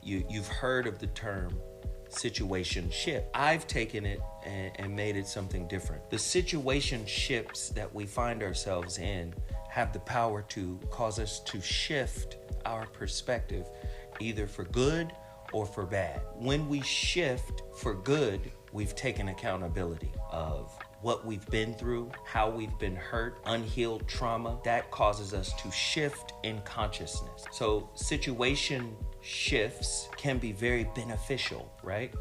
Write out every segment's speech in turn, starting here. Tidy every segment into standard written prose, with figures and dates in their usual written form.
You've heard of the term situationship. I've taken it and made it something different. The situationships that we find ourselves in have the power to cause us to shift our perspective, either for good or for bad. When we shift for good, we've taken accountability of what we've been through, how we've been hurt, unhealed trauma. That causes us to shift in consciousness. So situation shifts can be very beneficial, right?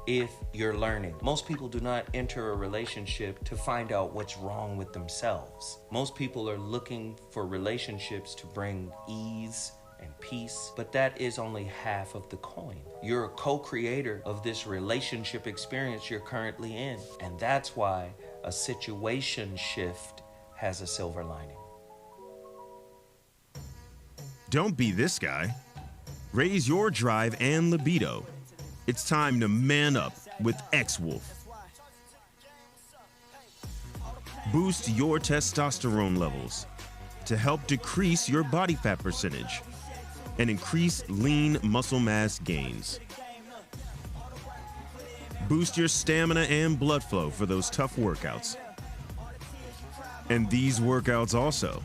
If you're learning. Most people do not enter a relationship to find out what's wrong with themselves. Most people are looking for relationships to bring ease and peace, but that is only half of the coin. You're a co-creator of this relationship experience you're currently in, and that's why a situation shift has a silver lining. Don't be this guy. Raise your drive and libido. It's time to man up with X-Wolf. Boost your testosterone levels to help decrease your body fat percentage and increase lean muscle mass gains. Boost your stamina and blood flow for those tough workouts. And these workouts also.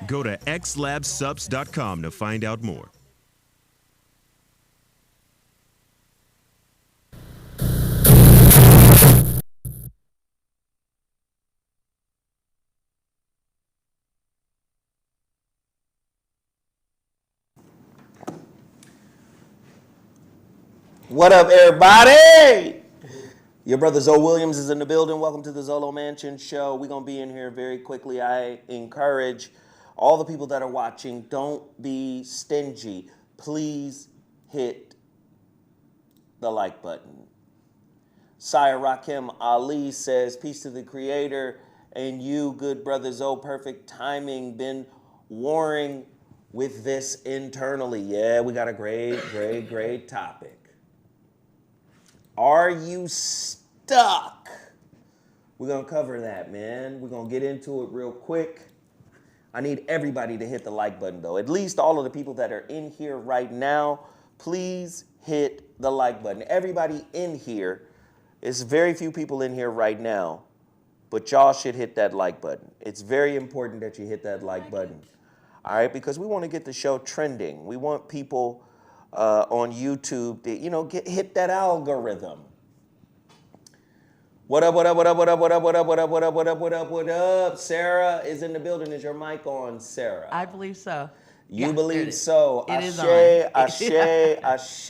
Go to xlabsubs.com to find out more. What up, everybody? Your brother Zoe Williams is in the building. Welcome to the Zolo Mansion Show. We're going to be in here very quickly. I encourage all the people that are watching, don't be stingy. Please hit the like button. Sire Rakim Ali says, peace to the creator and you, good brother Zoe. Perfect timing. Been warring with this internally. Yeah, we got a great topic. Are you stuck? We're going to cover that, man. We're going to get into it real quick. I need everybody to hit the like button, though. At least all of the people that are in here right now, please hit the like button. Everybody in here, it's very few people in here right now, but y'all should hit that like button. It's very important that you hit that like button, all right? Because we want to get the show trending. We want people on YouTube to, hit that algorithm. What up, what up, what up, what up, what up, what up, what up, what up, what up, what up, what up? Sarah is in the building. Is your mic on, Sarah? I believe so. You believe so. It is Ashe,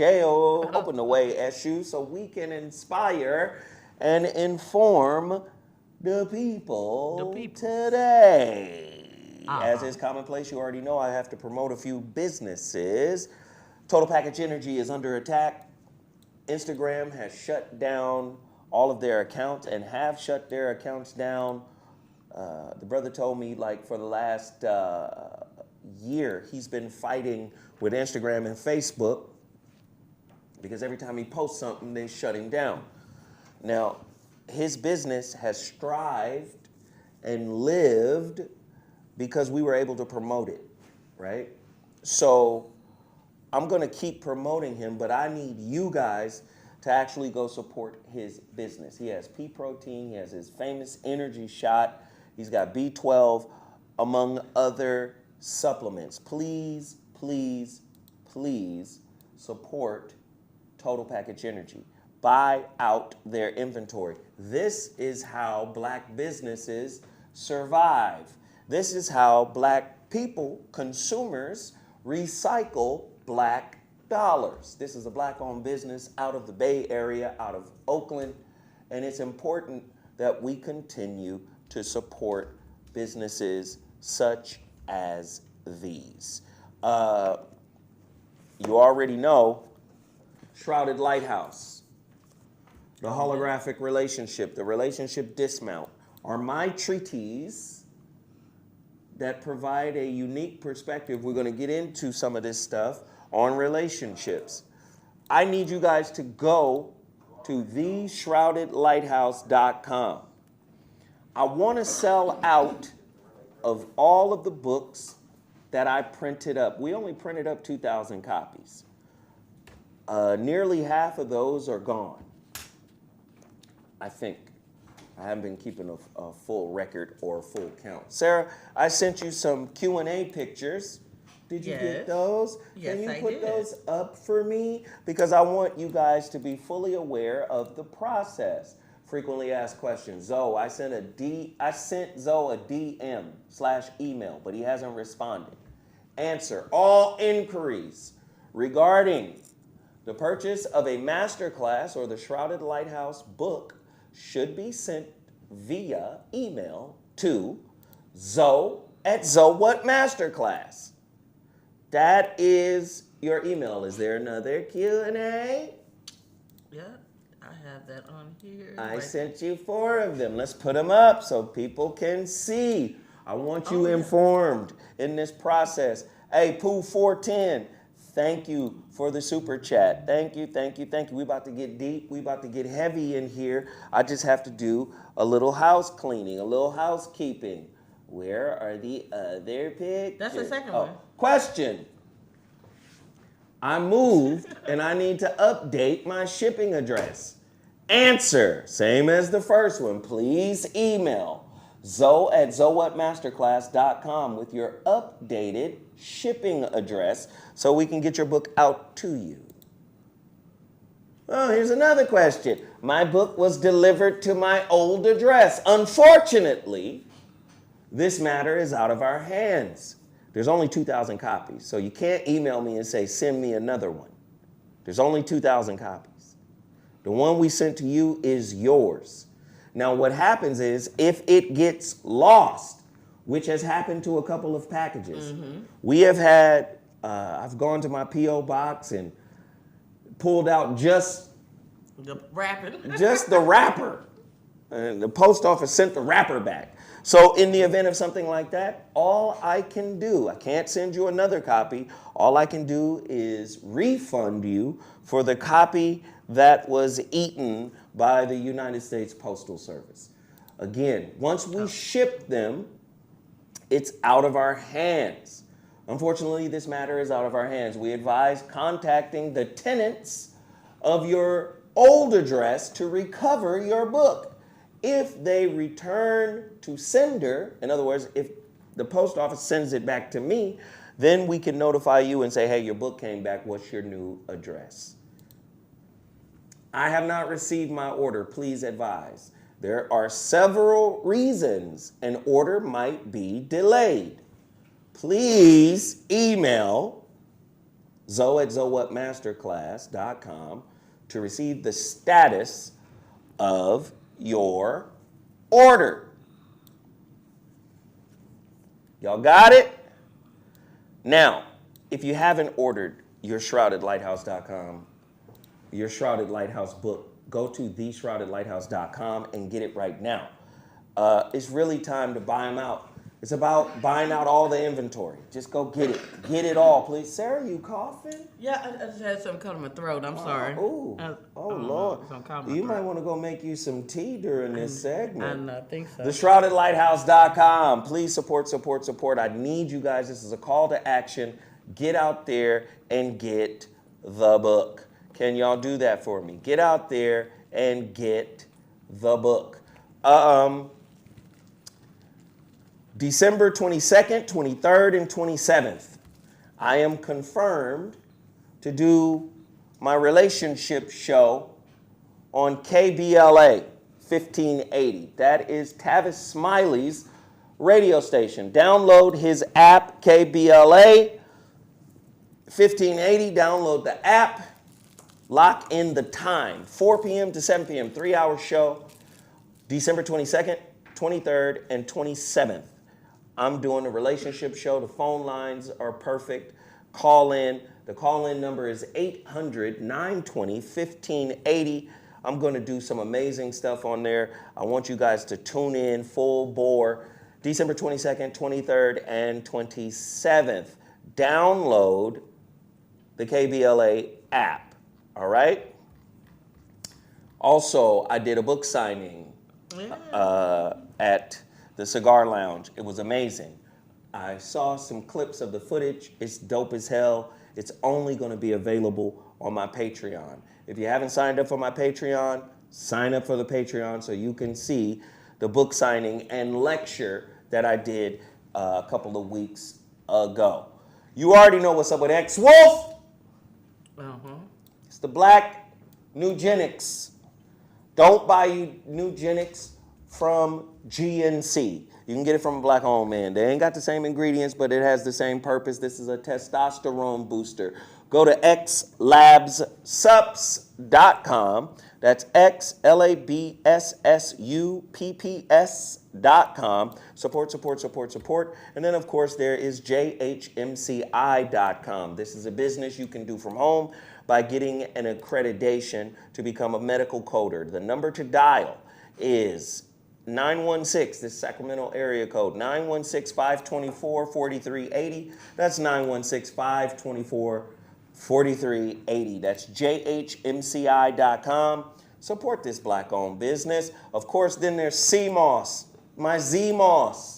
open the way, Eshu, so we can inspire and inform the people today. As is commonplace, you already know I have to promote a few businesses. Total Package Energy is under attack. Instagram has shut down all of their accounts and have shut their accounts down. The brother told me, for the last year, he's been fighting with Instagram and Facebook because every time he posts something, they shut him down. Now, his business has thrived and lived because we were able to promote it, right? So I'm going to keep promoting him, but I need you guys to actually go support his business. He has pea protein. He has his famous energy shot. He's got B12, among other supplements. Please, please, please support Total Package Energy. Buy out their inventory. This is how black businesses survive. This is how black people, consumers, recycle black dollars. This is a black-owned business out of the Bay Area, out of Oakland, and it's important that we continue to support businesses such as these. You already know Shrouded Lighthouse, the holographic relationship, the relationship dismount are my treatises that provide a unique perspective. We're going to get into some of this stuff on relationships. I need you guys to go to theshroudedlighthouse.com. I want to sell out of all of the books that I printed up. We only printed up 2,000 copies. Nearly half of those are gone, I think. I haven't been keeping a full record or full count. Sarah, I sent you some Q&A pictures. Did you get those? Yes, Can you I put did. those up for me? Because I want you guys to be fully aware of the process. Frequently asked questions. Zoe, I sent Zoe a DM/email, but he hasn't responded. Answer all inquiries regarding the purchase of a masterclass or the Shrouded Lighthouse book should be sent via email to Zoe@ZoWhatMasterclass. That is your email. Is there another Q&A? Yeah, I have that on here. I sent you 4 of them. Let's put them up so people can see. I want you informed in this process. Hey, Pooh410, thank you for the super chat. Thank you, thank you, thank you. We about to get deep. We about to get heavy in here. I just have to do a little house cleaning, a little housekeeping. Where are the other pictures? That's the second one. Question. I moved and I need to update my shipping address. Answer, same as the first one. Please email Zoe@ZoWhatMasterclass.com with your updated shipping address so we can get your book out to you. Oh, here's another question. My book was delivered to my old address. Unfortunately, this matter is out of our hands. There's only 2,000 copies, so you can't email me and say, send me another one. There's only 2,000 copies. The one we sent to you is yours. Now, what happens is if it gets lost, which has happened to a couple of packages, we have had, I've gone to my P.O. box and pulled out just the wrapper. just the wrapper. And the post office sent the wrapper back. So in the event of something like that, all I can do, I can't send you another copy. All I can do is refund you for the copy that was eaten by the United States Postal Service. Again, once we ship them, it's out of our hands. Unfortunately, this matter is out of our hands. We advise contacting the tenants of your old address to recover your book. If they return to sender, in other words, if the post office sends it back to me, then we can notify you and say, hey, your book came back. What's your new address? I have not received my order. Please advise. There are several reasons an order might be delayed. Please email Zoe@ZoWhatMasterclass.com to receive the status of your order. Y'all got it? Now, if you haven't ordered your ShroudedLighthouse.com, your Shrouded Lighthouse book, go to theshroudedlighthouse.com and get it right now. It's really time to buy them out. It's about buying out all the inventory. Just go get it. Get it all, please. Sarah, you coughing? Yeah, I just had something come to my throat. I'm sorry. Lord. You might want to go make you some tea during this segment. I think so. TheShroudedLighthouse.com. Please support. I need you guys. This is a call to action. Get out there and get the book. Can y'all do that for me? Get out there and get the book. December 22nd, 23rd, and 27th, I am confirmed to do my relationship show on KBLA 1580. That is Tavis Smiley's radio station. Download his app, KBLA 1580. Download the app. Lock in the time, 4 p.m. to 7 p.m., 3-hour show, December 22nd, 23rd, and 27th. I'm doing a relationship show. The phone lines are perfect. Call in. The call-in number is 800-920-1580. I'm going to do some amazing stuff on there. I want you guys to tune in full bore. December 22nd, 23rd, and 27th. Download the KBLA app. All right? Also, I did a book signing at the Cigar Lounge. It was amazing. I saw some clips of the footage. It's dope as hell. It's only going to be available on my Patreon. If you haven't signed up for my Patreon, sign up for the Patreon so you can see the book signing and lecture that I did a couple of weeks ago. You already know what's up with X Wolf. It's the black Nugenics. Don't buy you Nugenics from GNC. You can get it from a black-owned man. They ain't got the same ingredients, but it has the same purpose. This is a testosterone booster. Go to xlabssups.com. That's xlabssups.com. Support, support, support, support. And then, of course, there is jhmci.com. This is a business you can do from home by getting an accreditation to become a medical coder. The number to dial is 916, this Sacramento area code, 916-524-4380. That's 916-524-4380. That's jhmci.com. Support this black-owned business. Of course, then there's CMOS, my ZMOS.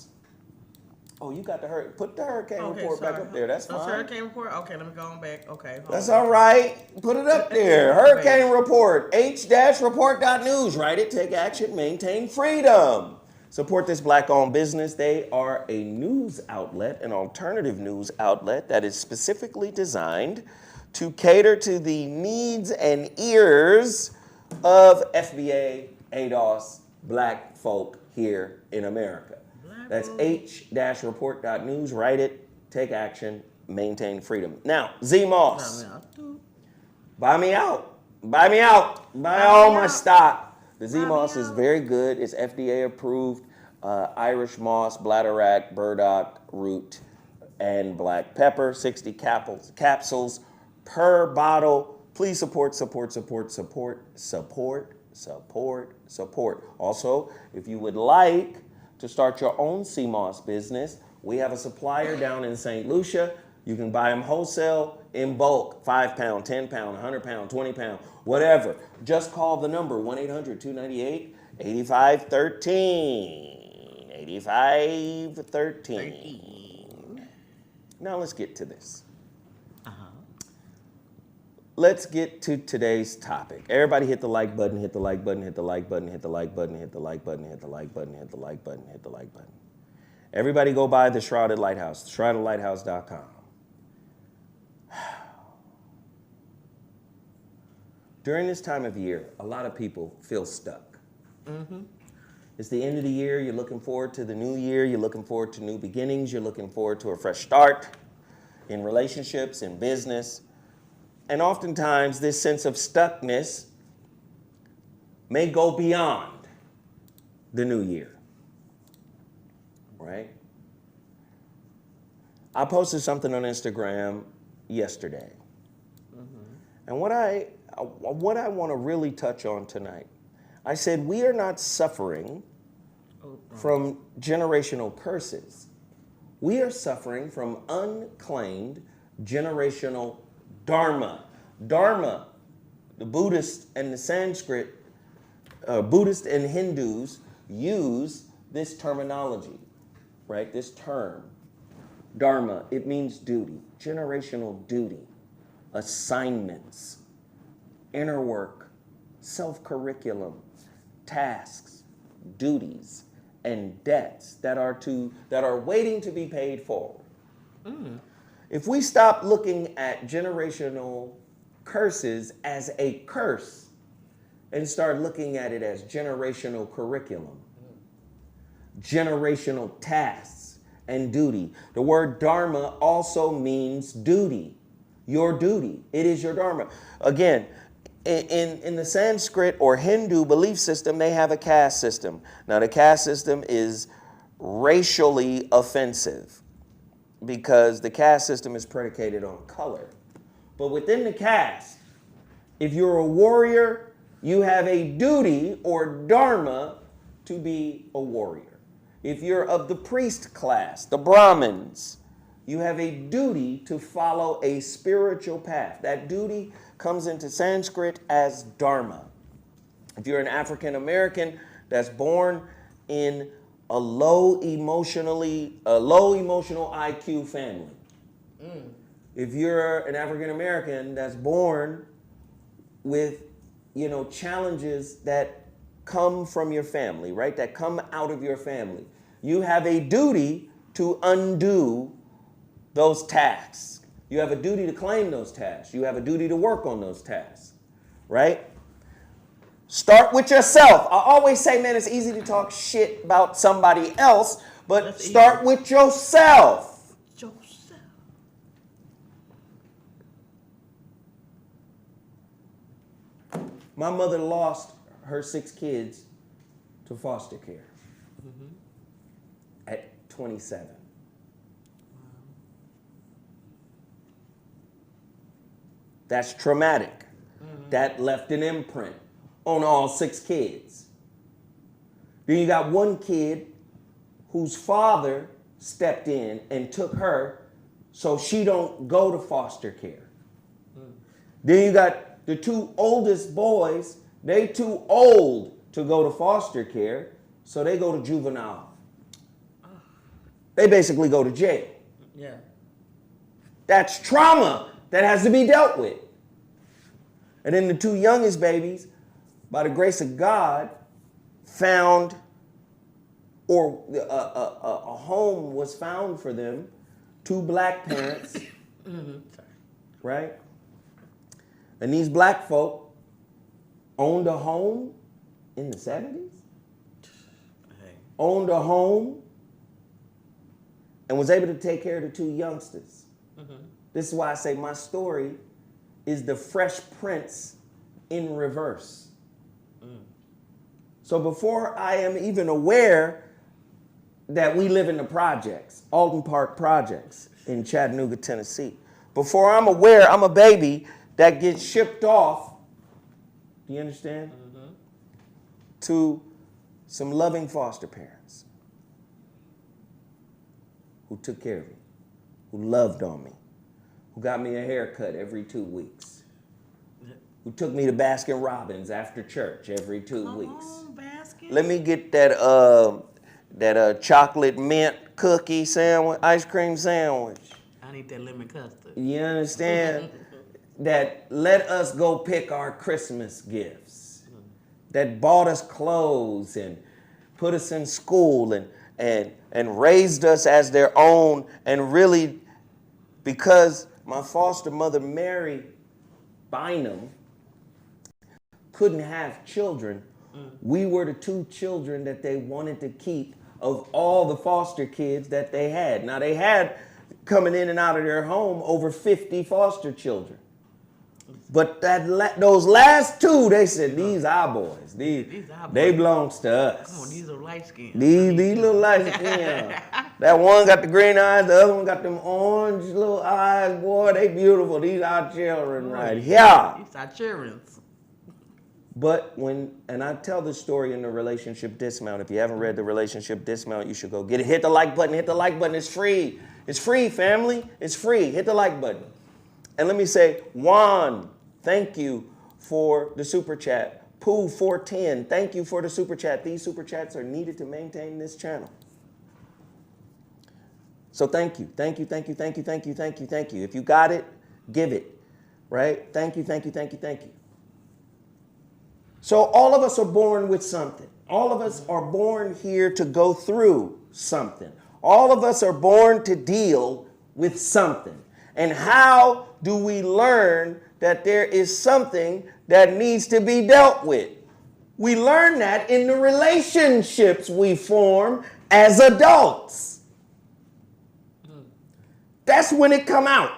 Oh, you got put the HuriKane Report back up there. That's fine. HuriKane Report? Okay, let me go on back. Okay. That's all right. Put it up there. HuriKane Report, H-report.news. Write it, take action, maintain freedom. Support this black-owned business. They are a news outlet, an alternative news outlet that is specifically designed to cater to the needs and ears of FBA, ADOS, black folk here in America. That's H-report.news. Write it, take action, maintain freedom. Now, ZMOS. Buy me out. Buy me out. Buy all my stock. The ZMOS is very good. It's FDA approved. Irish moss, bladderwrack, burdock root, and black pepper. 60 capsules per bottle. Please support, support, support, support, support, support, support. Also, if you would like to start your own CMOS business, we have a supplier down in St. Lucia. You can buy them wholesale in bulk, 5 pound, 10 pound, 100 pound, 20 pound, whatever. Just call the number 1-800-298-8513. 8513. Now let's get to this. Let's get to today's topic. Everybody hit the like button, hit the like button, hit the like button, hit the like button, hit the like button, hit the like button, hit the like button, hit the like button. Everybody go buy The Shrouded Lighthouse, shroudedlighthouse.com. During this time of year, a lot of people feel stuck. It's the end of the year. You're looking forward to the new year. You're looking forward to new beginnings. You're looking forward to a fresh start in relationships, in business. And oftentimes, this sense of stuckness may go beyond the new year, right? I posted something on Instagram yesterday. And what I want to really touch on tonight, I said we are not suffering from generational curses. We are suffering from unclaimed generational dharma. Dharma, the Buddhist and the Sanskrit, Buddhist and Hindus use this terminology, right? This term, dharma, it means duty, generational duty, assignments, inner work, self-curriculum, tasks, duties, and debts that are waiting to be paid forward. If we stop looking at generational curses as a curse and start looking at it as generational curriculum, generational tasks, and duty. The word dharma also means duty, your duty. It is your dharma. Again, in the Sanskrit or Hindu belief system, they have a caste system. Now, the caste system is racially offensive, because the caste system is predicated on color. But within the caste, if you're a warrior, you have a duty or dharma to be a warrior. If you're of the priest class, the Brahmins, you have a duty to follow a spiritual path. That duty comes into Sanskrit as dharma. If you're an African American that's born in a low emotional IQ family, if you're an African American that's born with, challenges that come from your family, right? That come out of your family. You have a duty to undo those tasks. You have a duty to claim those tasks. You have a duty to work on those tasks, right? Start with yourself. I always say, man, it's easy to talk shit about somebody else, but start with yourself. My mother lost her 6 kids to foster care at 27. That's traumatic. That left an imprint on all 6 kids. Then you got one kid whose father stepped in and took her so she don't go to foster care. Then you got the 2 oldest boys, they too old to go to foster care, so they go to juvenile. They basically go to jail. Yeah. That's trauma that has to be dealt with. And then the 2 youngest babies, by the grace of God, found, or a home was found for them, 2 black parents, right? And these black folk owned a home in the 70s, owned a home, and was able to take care of the 2 youngsters. This is why I say my story is the Fresh Prince in reverse. So before I am even aware that we live in the projects, Alton Park projects in Chattanooga, Tennessee, before I'm aware I'm a baby that gets shipped off, do you understand? To some loving foster parents who took care of me, who loved on me, who got me a haircut every 2 weeks, who took me to Baskin Robbins after church every 2 weeks. Let me get that chocolate mint cookie sandwich, ice cream sandwich. I need that lemon custard. You understand? That let us go pick our Christmas gifts, that bought us clothes and put us in school and raised us as their own, and really, because my foster mother, Mary Bynum, couldn't have children, we were the 2 children that they wanted to keep of all the foster kids that they had. Now, they had, coming in and out of their home, over 50 foster children. But those last 2, they said, these our boys. They belongs to us. Come on, these are light skinned. These little light skinned. That one got the green eyes, the other one got them orange little eyes. Boy, they beautiful. These our children right here. These are children. But and I tell this story in the Relationship Dismount. If you haven't read the Relationship Dismount, you should go get it. Hit the like button. Hit the like button. It's free. It's free, family. It's free. Hit the like button. And let me say, Juan, thank you for the super chat. Pooh 410, thank you for the super chat. These super chats are needed to maintain this channel. So thank you, thank you, thank you, thank you, thank you, thank you, thank you. If you got it, give it, right? Thank you, thank you, thank you, thank you. So all of us are born with something. All of us are born here to go through something. All of us are born to deal with something. And how do we learn that there is something that needs to be dealt with? We learn that in the relationships we form as adults. That's when it come out.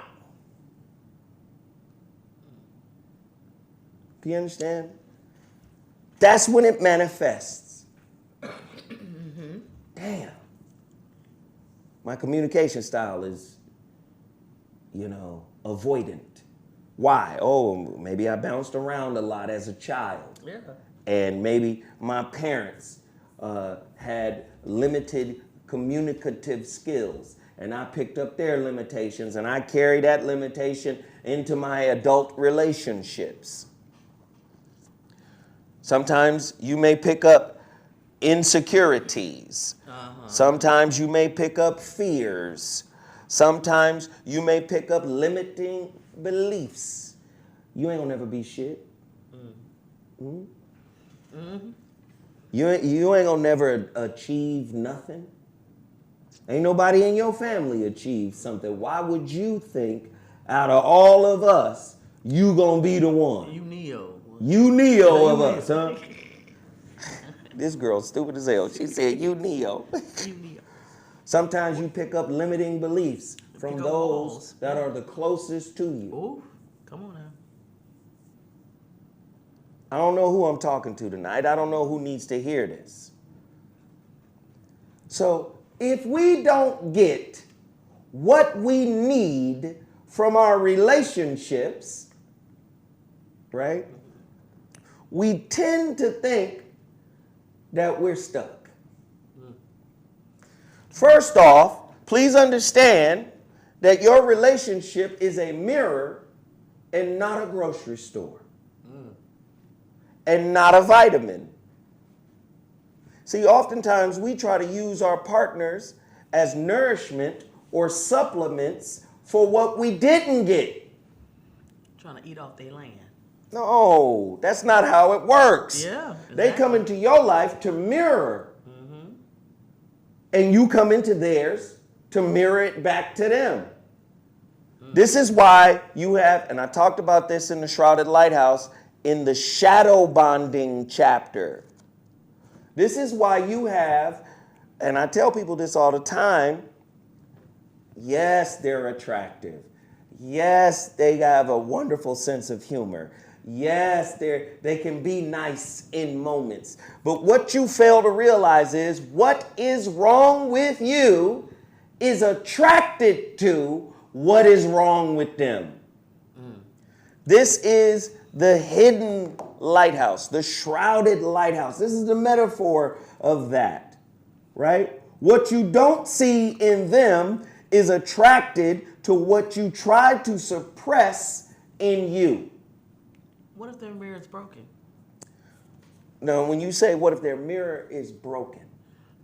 Do you understand? That's when it manifests. Damn. My communication style is, avoidant. Why? Oh, maybe I bounced around a lot as a child. Yeah. And maybe my parents had limited communicative skills, and I picked up their limitations, and I carry that limitation into my adult relationships. Sometimes you may pick up insecurities. Sometimes you may pick up fears. Sometimes you may pick up limiting beliefs. You ain't gonna never be shit. Mm. Mm-hmm. You ain't gonna never achieve nothing. Ain't nobody in your family achieved something. Why would you think out of all of us, you gonna be the one? You Neo. You Neo of us, huh? This girl's stupid as hell. She said, you Neo. You Neo. Sometimes you pick up limiting beliefs from those that are the closest to you. Ooh, come on now. I don't know who I'm talking to tonight. I don't know who needs to hear this. So if we don't get what we need from our relationships, right, we tend to think that we're stuck. First off, please understand that your relationship is a mirror and not a grocery store. And not a vitamin. See, oftentimes we try to use our partners as nourishment or supplements for what we didn't get. Trying to eat off their land. No, that's not how it works. Yeah, exactly. They come into your life to mirror. And you come into theirs to mirror it back to them. This is why you have, and I talked about this in the Shrouded Lighthouse, in the shadow bonding chapter. This is why you have, and I tell people this all the time, yes, they're attractive. Yes, they have a wonderful sense of humor. Yes, they can be nice in moments. But what you fail to realize is what is wrong with you is attracted to what is wrong with them. This is the hidden lighthouse, the shrouded lighthouse. This is the metaphor of that, right? What you don't see in them is attracted to what you try to suppress in you. What if their mirror is broken? Now, when you say, what if their mirror is broken?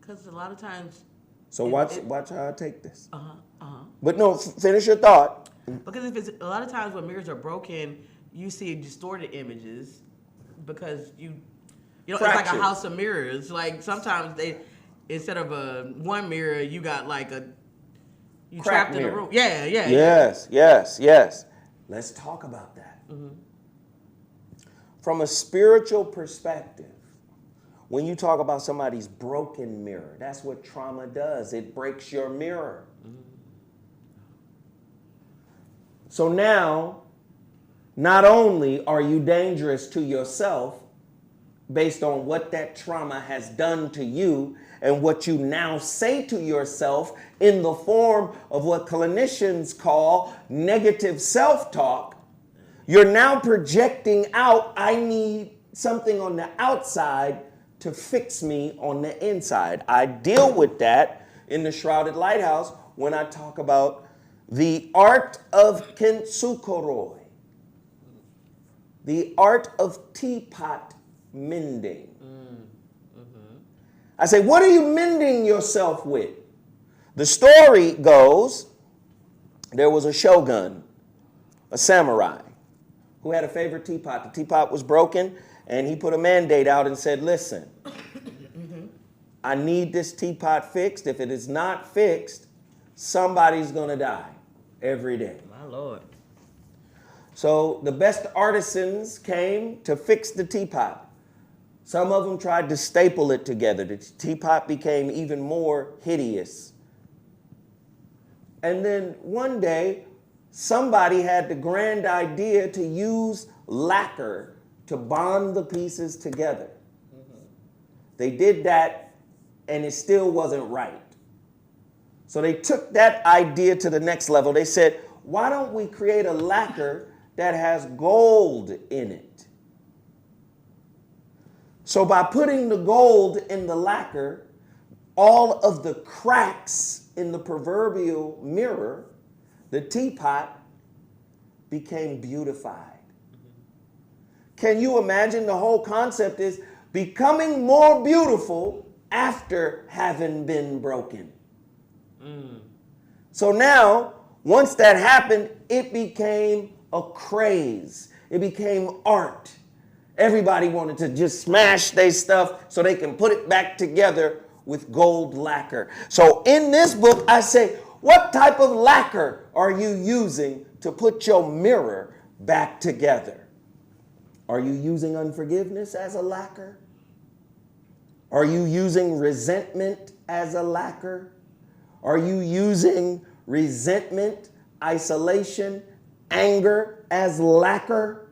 Because a lot of times... So watch how I take this. Uh-huh. But no, finish your thought. Because if it's a lot of times when mirrors are broken, you see distorted images because you know, Fractures. It's like a house of mirrors. Like sometimes they, instead of one mirror, you got like you Crack trapped in a mirror. room. Yeah. Yes. Let's talk about that. From a spiritual perspective, when you talk about somebody's broken mirror, that's what trauma does. It breaks your mirror. So now, not only are you dangerous to yourself based on what that trauma has done to you and what you now say to yourself in the form of what clinicians call negative self-talk, you're now projecting out, I need something on the outside to fix me on the inside. I deal with that in the Shrouded Lighthouse when I talk about the art of kintsukuroi, the art of teapot mending. I say, what are you mending yourself with? The story goes, there was a shogun, a samurai, who had a favorite teapot. The teapot was broken, and he put a mandate out and said, listen, I need this teapot fixed. If it is not fixed, somebody's going to die every day. My Lord. So the best artisans came to fix the teapot. Some of them tried to staple it together. The teapot became even more hideous. And then one day, somebody had the grand idea to use lacquer to bond the pieces together. They did that, and it still wasn't right. So they took that idea to the next level. They said, why don't we create a lacquer that has gold in it? So by putting the gold in the lacquer, all of the cracks in the proverbial mirror, the teapot, became beautified. Can you imagine? The whole concept is becoming more beautiful after having been broken. So now, once that happened, it became a craze. It became art. Everybody wanted to just smash their stuff so they can put it back together with gold lacquer. So in this book, I say, what type of lacquer are you using to put your mirror back together? Are you using unforgiveness as a lacquer? Are you using resentment as a lacquer? Are you using resentment, isolation, anger as lacquer?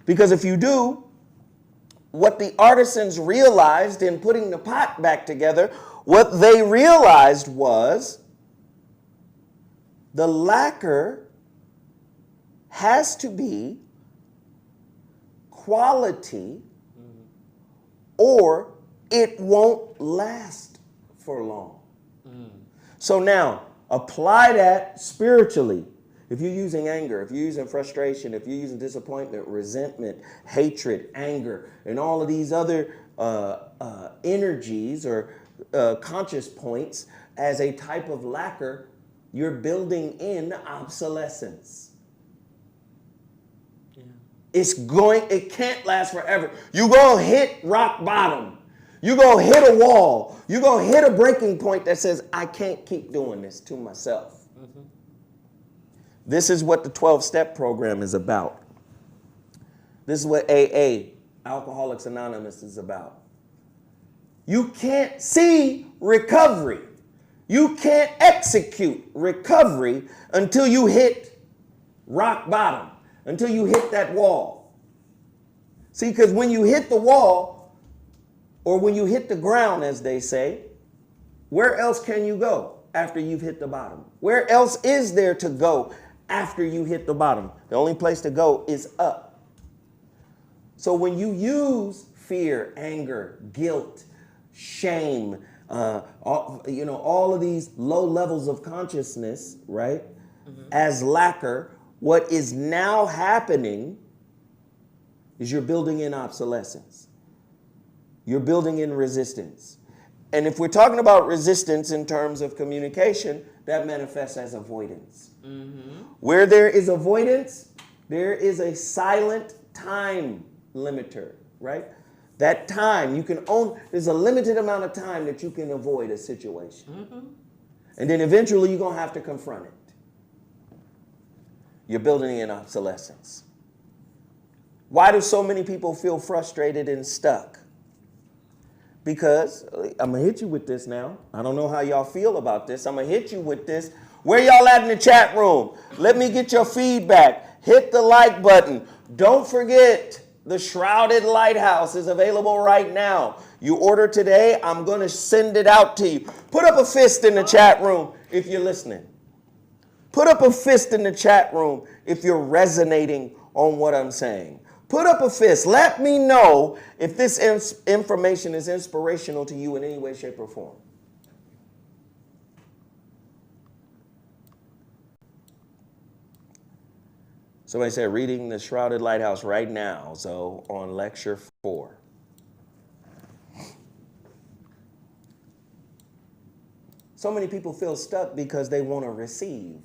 Because if you do, what the artisans realized in putting the pot back together, what they realized was the lacquer has to be quality or it won't last for long. So now, apply that spiritually. If you're using anger, if you're using frustration, if you're using disappointment, resentment, hatred, anger, and all of these other energies or conscious points as a type of lacquer, you're building in obsolescence. Yeah. It can't last forever. You're going to hit rock bottom. You're going to hit a wall. You're going to hit a breaking point that says, I can't keep doing this to myself. Mm-hmm. This is what the 12-step program is about. This is what AA, Alcoholics Anonymous, is about. You can't see recovery. You can't execute recovery until you hit rock bottom, until you hit that wall. See, because when you hit the wall, or when you hit the ground, as they say, where else can you go after you've hit the bottom? Where else is there to go after you hit the bottom? The only place to go is up. So when you use fear, anger, guilt, shame, all of these low levels of consciousness, right, as lacquer, what is now happening is you're building in obsolescence. You're building in resistance. And if we're talking about resistance in terms of communication, that manifests as avoidance. Mm-hmm. Where there is avoidance, there is a silent time limiter, right? That time there's a limited amount of time that you can avoid a situation. Mm-hmm. And then eventually you're going to have to confront it. You're building in obsolescence. Why do so many people feel frustrated and stuck? Because, I'm going to hit you with this now. I don't know how y'all feel about this. I'm going to hit you with this. Where y'all at in the chat room? Let me get your feedback. Hit the like button. Don't forget, the Shrouded Lighthouse is available right now. You order today, I'm going to send it out to you. Put up a fist in the chat room if you're listening. Put up a fist in the chat room if you're resonating on what I'm saying. Put up a fist. Let me know if this information is inspirational to you in any way, shape, or form. Somebody said, reading the Shrouded Lighthouse right now, so on lecture 4. So many people feel stuck because they want to receive.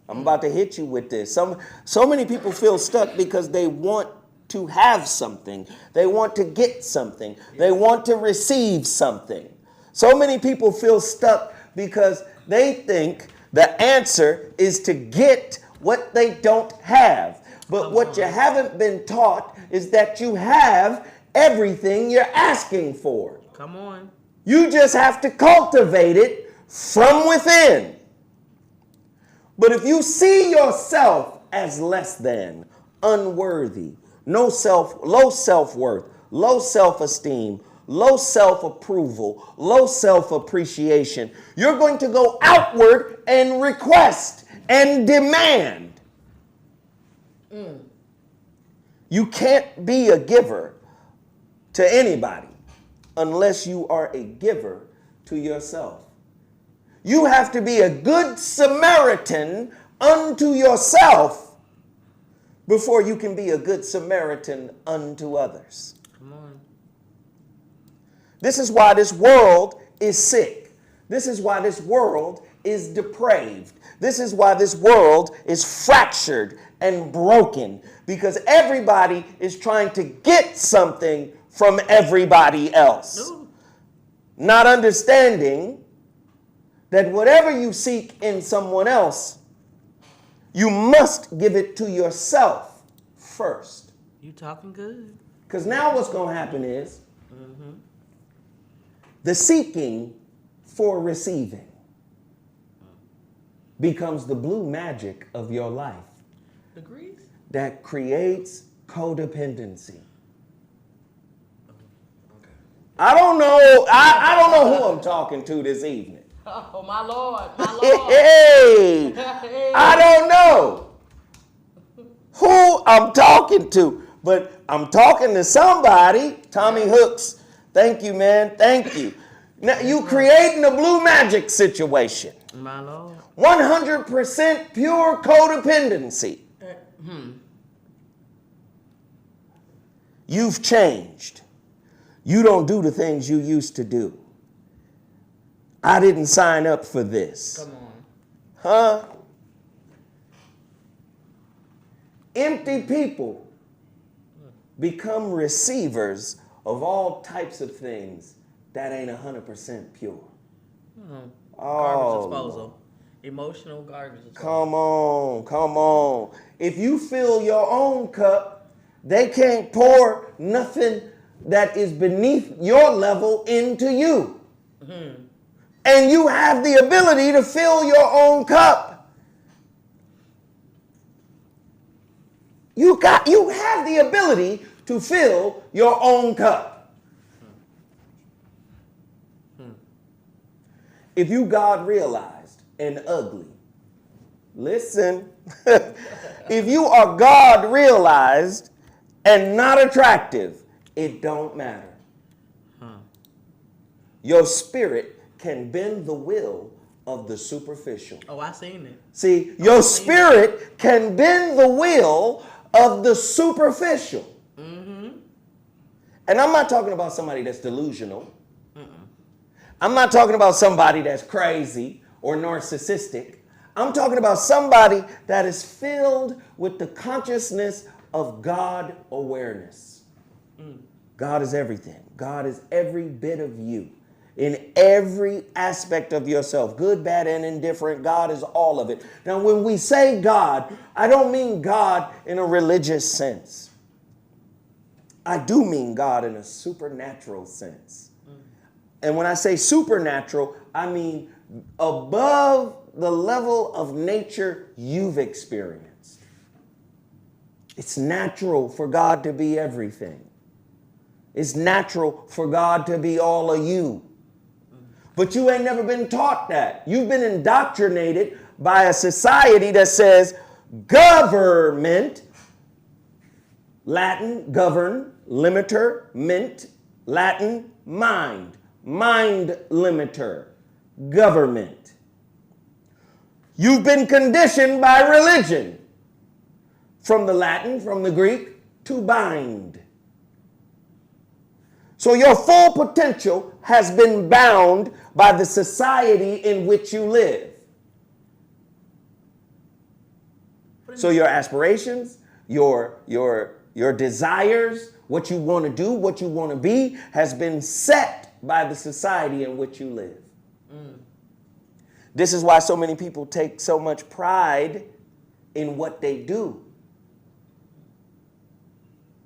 I'm about to hit you with this. So many people feel stuck because they want to have something. They want to get something. They want to receive something. So many people feel stuck because they think the answer is to get what they don't have. But what you haven't been taught is that you have everything you're asking for. Come on. You just have to cultivate it from within. But if you see yourself as less than, unworthy, low self-worth, low self-esteem, low self-approval, low self-appreciation, you're going to go outward and request and demand. You can't be a giver to anybody unless you are a giver to yourself. You have to be a good Samaritan unto yourself before you can be a good Samaritan unto others. Come on. This is why this world is sick. This is why this world is depraved. This is why this world is fractured and broken, because everybody is trying to get something from everybody else. No. Not understanding that whatever you seek in someone else, you must give it to yourself first. You talking good. Because now what's going to happen is the seeking for receiving becomes the blue magic of your life. Agrees? That creates codependency. I don't know. I don't know who I'm talking to this evening. Oh, my Lord. My Lord. Hey, Hey. I don't know who I'm talking to, but I'm talking to somebody. Tommy Hooks, thank you, man. Thank you. Now, you creating a blue magic situation. My Lord. 100% pure codependency. You've changed. You don't do the things you used to do. I didn't sign up for this. Come on. Huh? Empty people become receivers of all types of things that ain't 100% pure. Garbage disposal. Emotional garbage disposal. Come on. If you fill your own cup, they can't pour nothing that is beneath your level into you. And you have the ability to fill your own cup. You have the ability to fill your own cup. If you God realized and ugly, listen, if you are God realized and not attractive, it don't matter. Your spirit can bend the will of the superficial. Oh, I seen it. See, your spirit can bend the will of the superficial. And I'm not talking about somebody that's delusional. I'm not talking about somebody that's crazy or narcissistic. I'm talking about somebody that is filled with the consciousness of God awareness. God is everything. God is every bit of you. In every aspect of yourself, good, bad, and indifferent, God is all of it. Now, when we say God, I don't mean God in a religious sense. I do mean God in a supernatural sense. And when I say supernatural, I mean above the level of nature you've experienced. It's natural for God to be everything. It's natural for God to be all of you. But you ain't never been taught that. You've been indoctrinated by a society that says government, Latin, govern, limiter, mint, Latin, mind, mind limiter, government. You've been conditioned by religion, from the Latin, from the Greek, to bind. So your full potential has been bound by the society in which you live. So your aspirations, your desires, what you want to do, what you want to be, has been set by the society in which you live. This is why so many people take so much pride in what they do.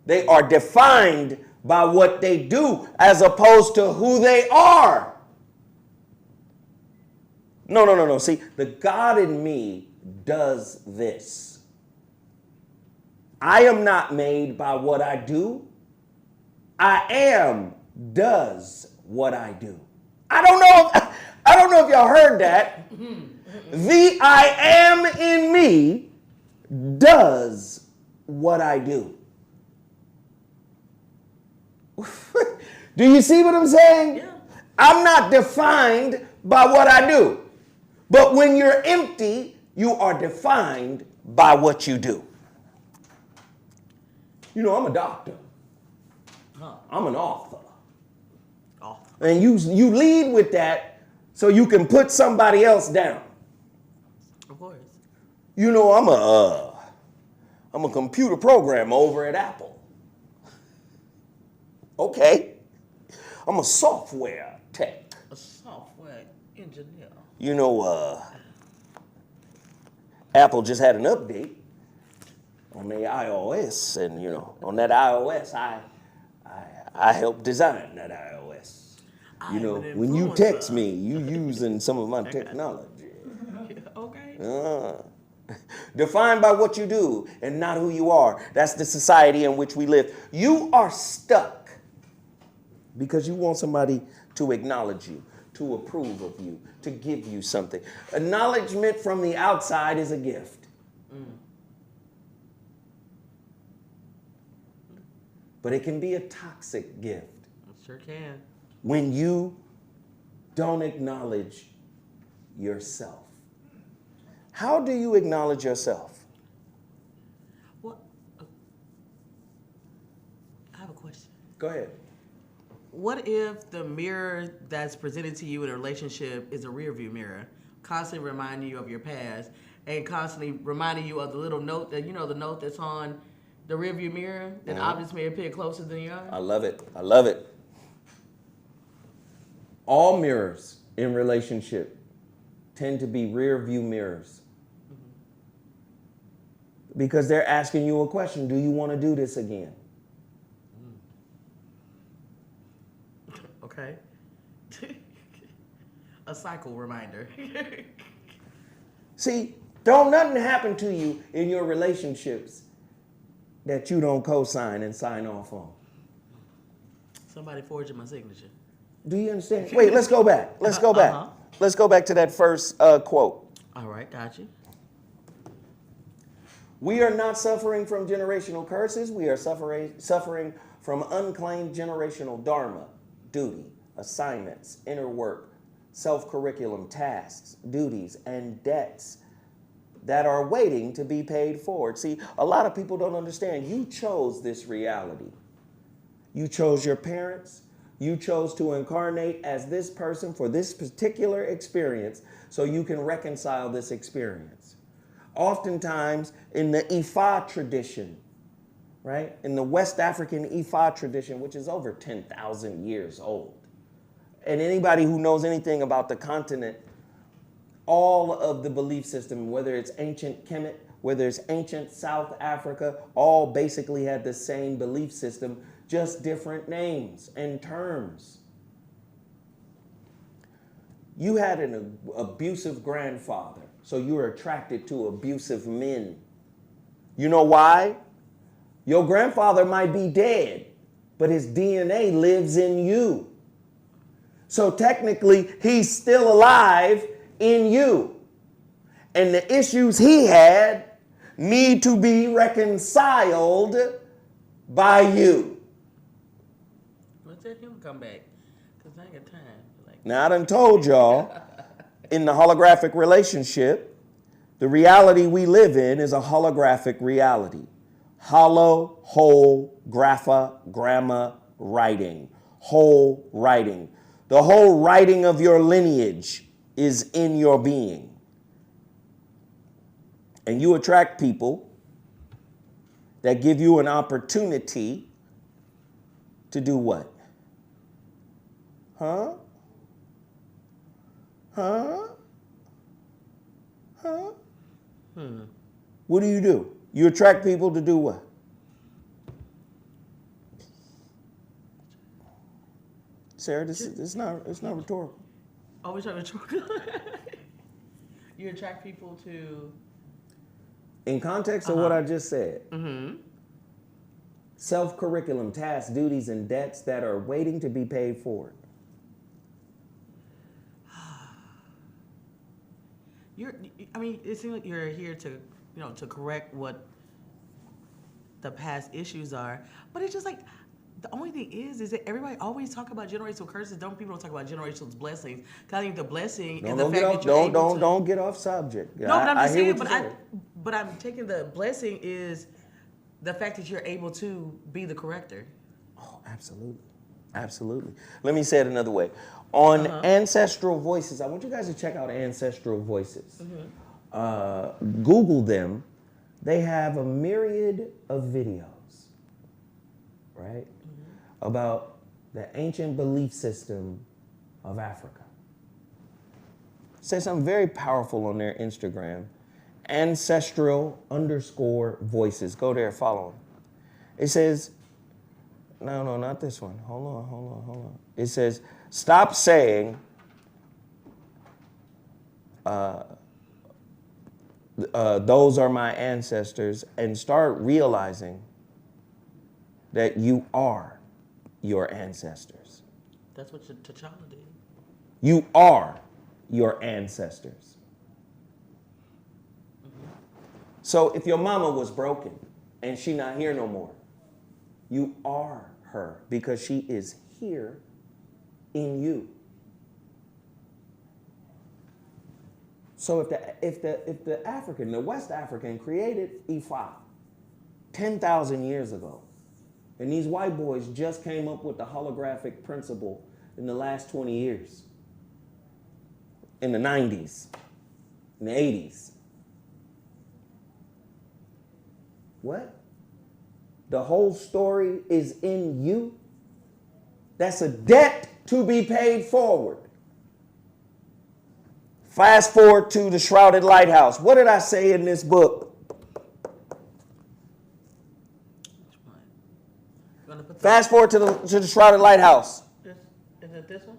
They are defined by what they do as opposed to who they are. No. See, the God in me does this. I am not made by what I do. I am does what I do. I don't know if y'all heard that. The I am in me does what I do. Do you see what I'm saying? Yeah. I'm not defined by what I do. But when you're empty, you are defined by what you do. You know, I'm a doctor. I'm an author. And you lead with that so you can put somebody else down. You know, I'm a computer programmer over at Apple. Okay. I'm a software tech. A software engineer. You know, Apple just had an update on their iOS, and you know, on that iOS, I helped design that iOS. You know, when you text me, you using some of my technology. Okay. Defined by what you do and not who you are. That's the society in which we live. You are stuck because you want somebody to acknowledge you, to approve of you, to give you something. Acknowledgement from the outside is a gift. But it can be a toxic gift. It sure can. When you don't acknowledge yourself. How do you acknowledge yourself? What? I have a question. Go ahead. What if the mirror that's presented to you in a relationship is a rearview mirror, constantly reminding you of your past and constantly reminding you of the little note that, you know, the note that's on the rearview mirror that obviously may appear closer than you are? I love it. I love it. All mirrors in relationship tend to be rear view mirrors. Because they're asking you a question. Do you want to do this again? Okay. A cycle reminder. See, don't nothing happen to you in your relationships that you don't co-sign and sign off on. Somebody forging my signature. Do you understand? Wait, let's go back. Let's go back. Let's go back to that first quote. All right, got you. We are not suffering from generational curses. We are suffering from unclaimed generational dharma, duty, assignments, inner work, self-curriculum tasks, duties, and debts that are waiting to be paid forward. See, a lot of people don't understand. You chose this reality. You chose your parents. You chose to incarnate as this person for this particular experience so you can reconcile this experience. Oftentimes in the Ifa tradition, right? In the West African Ifa tradition, which is over 10,000 years old. And anybody who knows anything about the continent, all of the belief system, whether it's ancient Kemet, whether it's ancient South Africa, all basically had the same belief system, just different names and terms. You had an abusive grandfather, so you were attracted to abusive men. You know why? Your grandfather might be dead, but his DNA lives in you. So technically, he's still alive in you. And the issues he had need to be reconciled by you. Let's let him come back, because I ain't got time. Now, I done told y'all, in the holographic relationship, the reality we live in is a holographic reality. Hollow, whole, grapha, gramma, writing. Whole writing. The whole writing of your lineage is in your being. And you attract people that give you an opportunity to do what? Huh? What do? You attract people to do what? Sarah, it's not rhetorical. Oh, we're trying to You attract people to... In context of what I just said. Self-curriculum tasks, duties, and debts that are waiting to be paid forward. It seems like you're here to, to correct what the past issues are. But it's just like, the only thing is that everybody always talk about generational curses. People don't talk about generational blessings. Because I think the blessing is the fact that you're able to... Don't get off subject. No, but I'm just saying, but I'm taking the blessing is the fact that you're able to be the corrector. Oh, absolutely. Absolutely. Let me say it another way. On Ancestral Voices, I want you guys to check out Ancestral Voices. Google them, they have a myriad of videos, right, about the ancient belief system of Africa. Say something very powerful on their Instagram, ancestral_voices. Go there, follow them. It says, no, not this one. Hold on. It says, stop saying those are my ancestors and start realizing that you are your ancestors. That's what T'Challa did. You are your ancestors. So if your mama was broken and she not here no more, you are her because she is here in you. So if the African, the West African created Ifa 10,000 years ago, and these white boys just came up with the holographic principle in the last 20 years, in the 90s, in the 80s. What? The whole story is in you? That's a debt to be paid forward. Fast forward to the Shrouded Lighthouse. What did I say in this book? Fast forward to the Shrouded Lighthouse. Is it this one?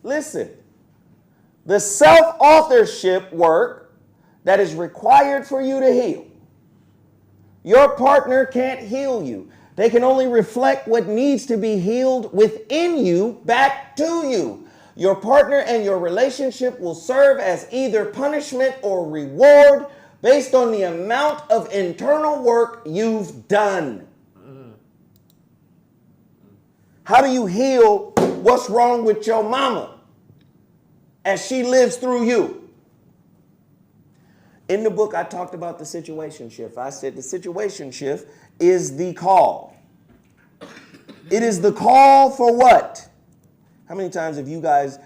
Listen. The self-authorship work that is required for you to heal. Your partner can't heal you. They can only reflect what needs to be healed within you back to you. Your partner and your relationship will serve as either punishment or reward based on the amount of internal work you've done. How do you heal what's wrong with your mama as she lives through you? In the book, I talked about the situation shift. I said the situation shift is the call. It is the call for what? How many times have you guys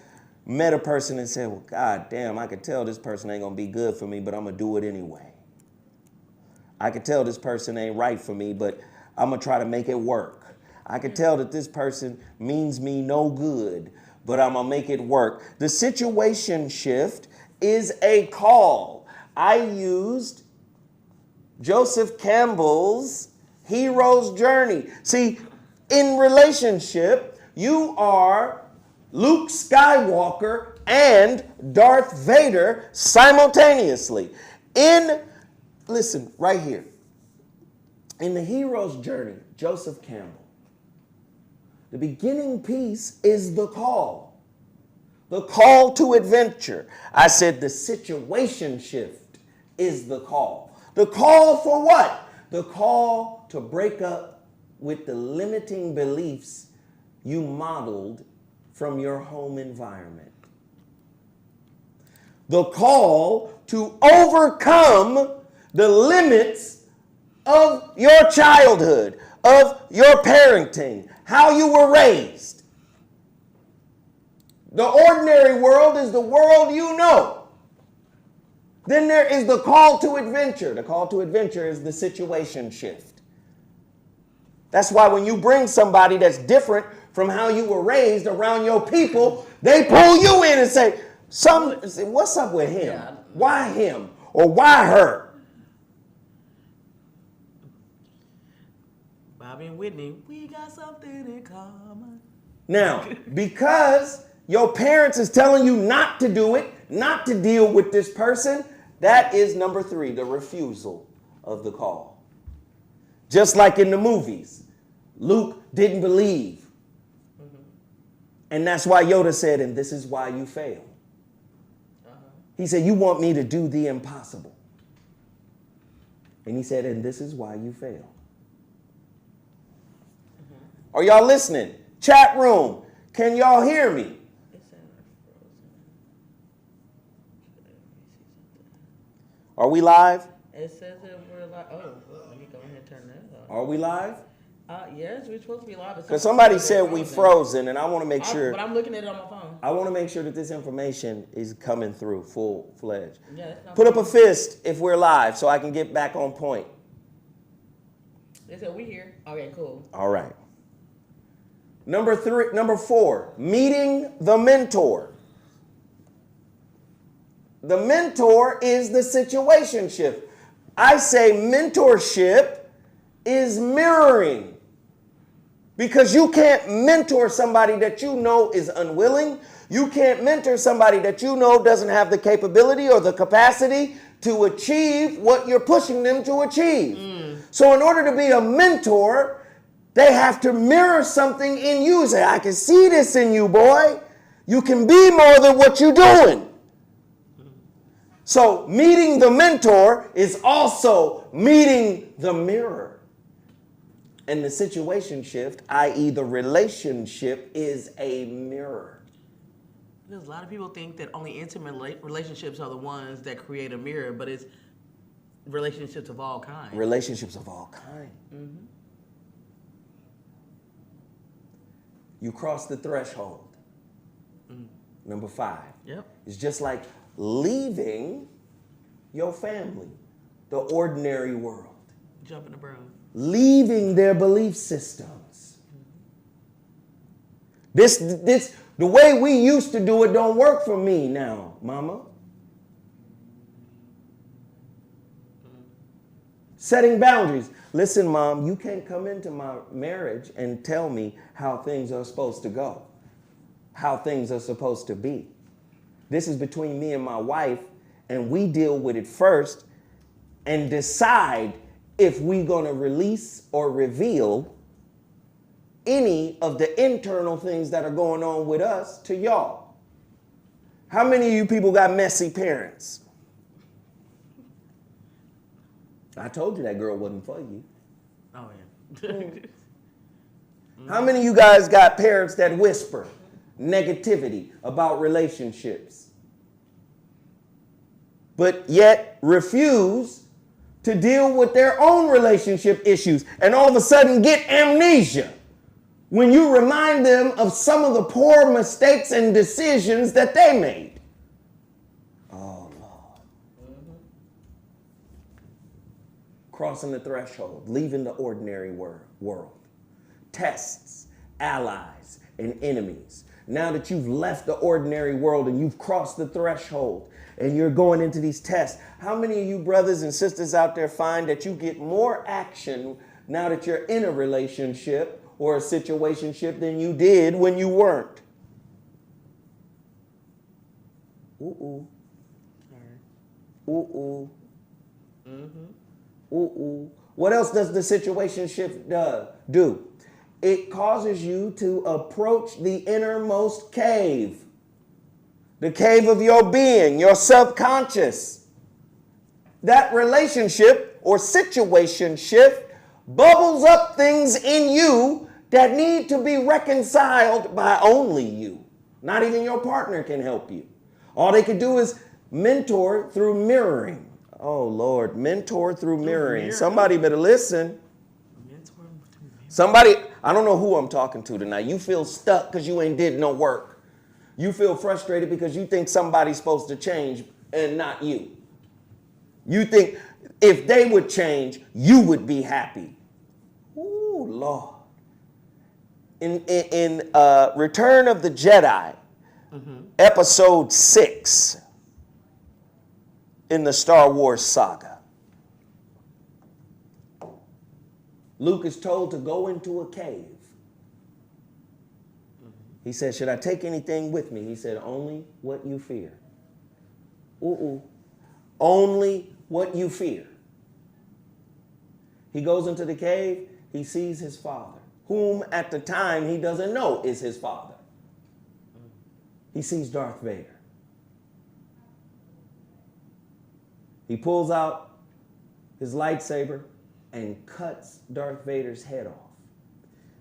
met a person and said, well, God damn, I could tell this person ain't going to be good for me, but I'm going to do it anyway. I could tell this person ain't right for me, but I'm going to try to make it work. I could tell that this person means me no good, but I'm going to make it work. The situation shift is a call. I used Joseph Campbell's hero's journey. See, in relationship, you are Luke Skywalker and Darth Vader simultaneously. Listen, right here. In the hero's journey, Joseph Campbell, the beginning piece is the call. The call to adventure. I said the situation shift is the call. The call for what? The call to break up with the limiting beliefs you modeled from your home environment. The call to overcome the limits of your childhood, of your parenting, how you were raised. The ordinary world is the world you know. Then there is the call to adventure. The call to adventure is the situation shift. That's why when you bring somebody that's different from how you were raised around your people, they pull you in and say, what's up with him? Yeah. Why him? Or why her? Bobby and Whitney, we got something in common. Now, because your parents is telling you not to do it, not to deal with this person, that is number 3, the refusal of the call. Just like in the movies, Luke didn't believe. And that's why Yoda said, and this is why you fail. He said, you want me to do the impossible. And he said, and this is why you fail. Are y'all listening? Chat room, can y'all hear me? Are we live? It says that we're live. Oh, well, let me go ahead and turn that off. Are we live? Yes, we're supposed to be live. Because somebody said we frozen, and I want to make sure. But I'm looking at it on my phone. I want to make sure that this information is coming through full-fledged. Yeah, Put up a fist if we're live so I can get back on point. They said we here. Okay, cool. All right. Number 4, meeting the mentor. The mentor is the situationship. I say mentorship is mirroring. Because you can't mentor somebody that you know is unwilling. You can't mentor somebody that you know doesn't have the capability or the capacity to achieve what you're pushing them to achieve. So in order to be a mentor, they have to mirror something in you. Say, I can see this in you, boy. You can be more than what you're doing. So meeting the mentor is also meeting the mirror. And the situation shift, i.e. the relationship, is a mirror. Because a lot of people think that only intimate relationships are the ones that create a mirror, but it's relationships of all kinds. Relationships of all kinds. Mm-hmm. You cross the threshold. Number 5. Yep. It's just like leaving your family, the ordinary world. Jumping the broom. Leaving their belief systems. The way we used to do it don't work for me now, mama. Setting boundaries. Listen, mom, you can't come into my marriage and tell me how things are supposed to go, how things are supposed to be. This is between me and my wife, and we deal with it first and decide if we're going to release or reveal any of the internal things that are going on with us to y'all. How many of you people got messy parents? I told you that girl wasn't for you. Oh, yeah. How many of you guys got parents that whisper negativity about relationships, but yet refuse to deal with their own relationship issues and all of a sudden get amnesia when you remind them of some of the poor mistakes and decisions that they made? Oh, Lord. Crossing the threshold, leaving the ordinary world. Tests, allies, and enemies. Now that you've left the ordinary world and you've crossed the threshold and you're going into these tests, how many of you brothers and sisters out there find that you get more action now that you're in a relationship or a situationship than you did when you weren't? Ooh-ooh. Ooh-ooh. Ooh-ooh. What else does the situationship do? It causes you to approach the innermost cave. The cave of your being, your subconscious. That relationship or situationship bubbles up things in you that need to be reconciled by only you. Not even your partner can help you. All they can do is mentor through mirroring. Oh, Lord, mentor through mirroring. Somebody better listen. Somebody, I don't know who I'm talking to tonight. You feel stuck because you ain't did no work. You feel frustrated because you think somebody's supposed to change and not you. You think if they would change, you would be happy. Ooh, Lord. In Return of the Jedi, episode 6 in the Star Wars saga, Luke is told to go into a cave. He said, should I take anything with me? He said, only what you fear. Ooh. Only what you fear. He goes into the cave. He sees his father, whom at the time he doesn't know is his father. He sees Darth Vader. He pulls out his lightsaber and cuts Darth Vader's head off.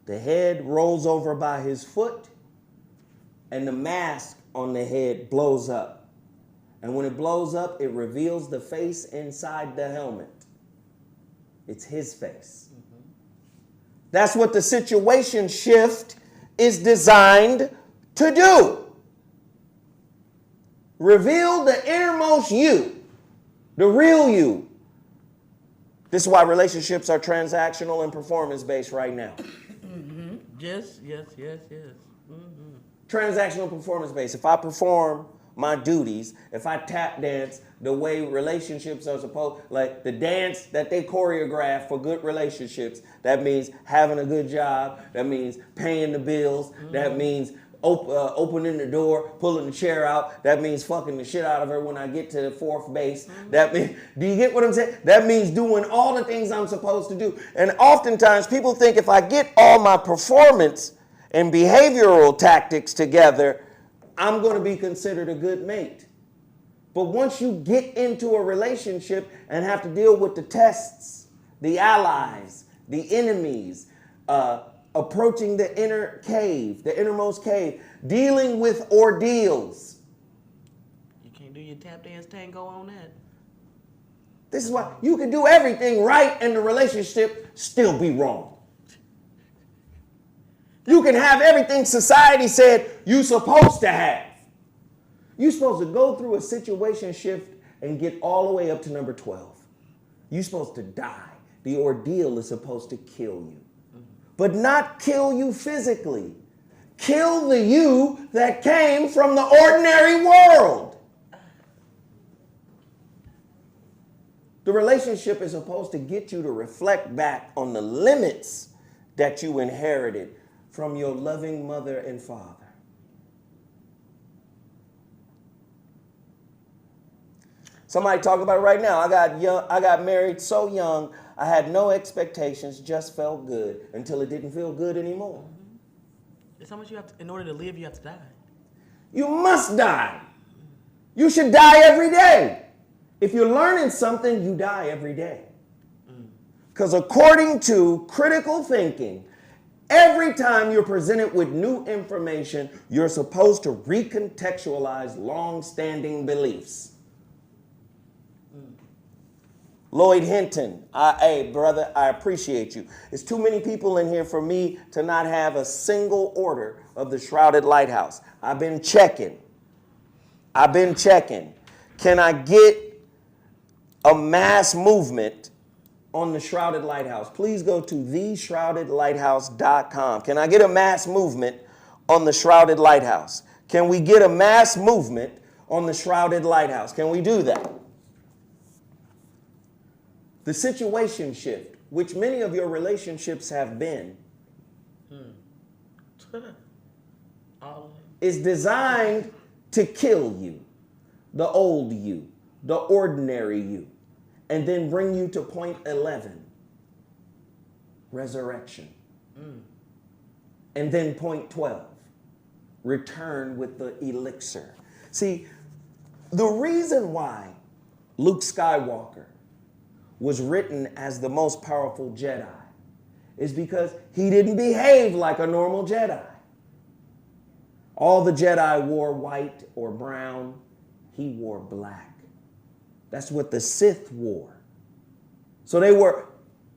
The head rolls over by his foot, and the mask on the head blows up. And when it blows up, it reveals the face inside the helmet. It's his face. That's what the situation shift is designed to do. Reveal the innermost you, the real you. This is why relationships are transactional and performance-based right now. Mm-hmm. Yes. Mm-hmm. Transactional performance-based. If I perform my duties, if I tap dance the way relationships are supposed, like the dance that they choreograph for good relationships, that means having a good job, that means paying the bills, that means opening the door, pulling the chair out, that means fucking the shit out of her when I get to the fourth base. That means, do you get what I'm saying? That means doing all the things I'm supposed to do. And oftentimes people think if I get all my performance and behavioral tactics together, I'm going to be considered a good mate. But once you get into a relationship and have to deal with the tests, the allies, the enemies, approaching the inner cave, the innermost cave, dealing with ordeals. You can't do your tap dance tango on that. This is why you can do everything right and the relationship still be wrong. You can have everything society said you're supposed to have. You're supposed to go through a situation shift and get all the way up to number 12. You're supposed to die. The ordeal is supposed to kill you. But not kill you physically. Kill the you that came from the ordinary world. The relationship is supposed to get you to reflect back on the limits that you inherited from your loving mother and father. Somebody talk about it right now. I got married so young, I had no expectations, just felt good until it didn't feel good anymore. It's how much you have to, in order to live, you have to die. You must die. You should die every day. If you're learning something, you die every day. Because according to critical thinking, every time you're presented with new information, you're supposed to recontextualize long-standing beliefs. Lloyd Hinton, hey brother, I appreciate you. There's too many people in here for me to not have a single order of the Shrouded Lighthouse. I've been checking. Can I get a mass movement on the Shrouded Lighthouse? Please go to theshroudedlighthouse.com. Can I get a mass movement on the Shrouded Lighthouse? Can we get a mass movement on the Shrouded Lighthouse? Can we do that? The situation shift, which many of your relationships have been, is designed to kill you, the old you, the ordinary you, and then bring you to point 11, resurrection. And then point 12, return with the elixir. See, the reason why Luke Skywalker was written as the most powerful Jedi is because he didn't behave like a normal Jedi. All the Jedi wore white or brown. He wore black. That's what the Sith wore. So they were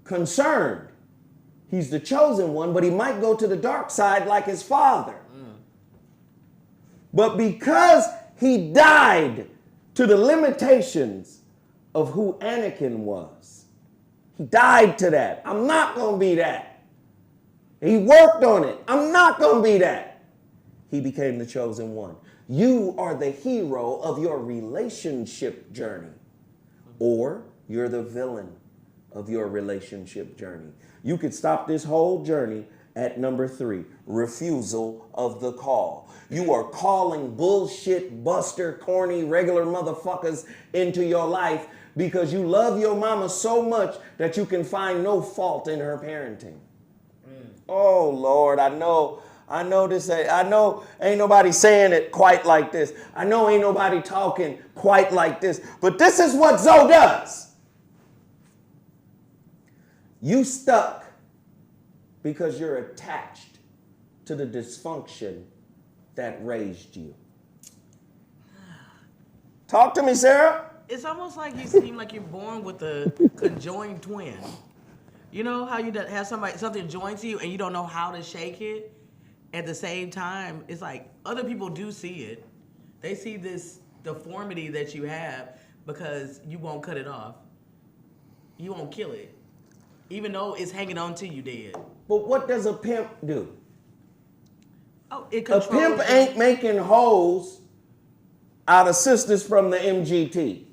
concerned. He's the chosen one, but he might go to the dark side like his father. But because he died to the limitations of who Anakin was, he died to that. I'm not going to be that. He worked on it. I'm not going to be that. He became the chosen one. You are the hero of your relationship journey, or you're the villain of your relationship journey. You could stop this whole journey at number 3, refusal of the call. You are calling bullshit, buster, corny, regular motherfuckers into your life because you love your mama so much that you can find no fault in her parenting. Oh Lord, I know this. I know ain't nobody saying it quite like this. I know ain't nobody talking quite like this. But this is what Zo does. You stuck because you're attached to the dysfunction that raised you. Talk to me, Sarah. It's almost like you seem like you're born with a conjoined twin. You know how you have something joined to you and you don't know how to shake it? At the same time, it's like other people do see it. They see this deformity that you have because you won't cut it off. You won't kill it. Even though it's hanging on to you dead. But what does a pimp do? Oh, it A controls pimp ain't making hoes out of sisters from the MGT.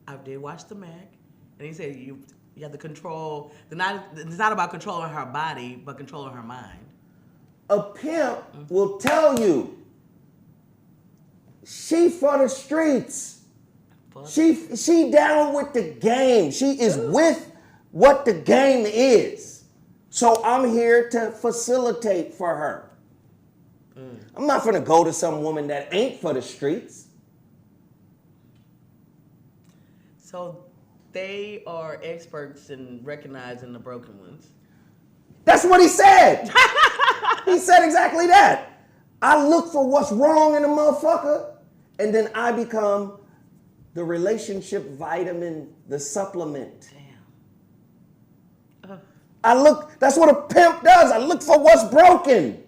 I did watch the Mac, and he said you have to control. It's not about controlling her body, but controlling her mind. A pimp will tell you she for the streets. She down with the game. She is with what the game is. So I'm here to facilitate for her. I'm not gonna go to some woman that ain't for the streets. So they are experts in recognizing the broken ones. That's what he said. He said exactly that. I look for what's wrong in a motherfucker, and then I become the relationship vitamin, the supplement. Damn. That's what a pimp does. I look for what's broken,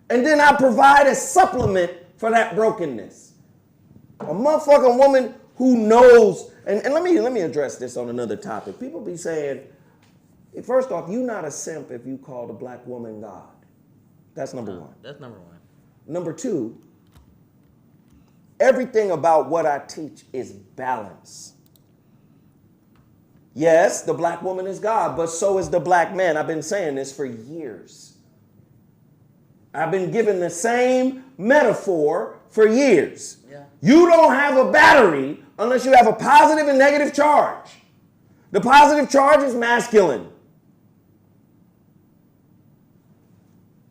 and then I provide a supplement for that brokenness. A motherfucking woman who knows, and let me address this on another topic. People be saying, first off, you're not a simp if you call the black woman God. That's number one. That's number one. Number two, everything about what I teach is balance. Yes, the black woman is God, but so is the black man. I've been saying this for years. I've been given the same metaphor for years. Yeah. You don't have a battery unless you have a positive and negative charge. The positive charge is masculine.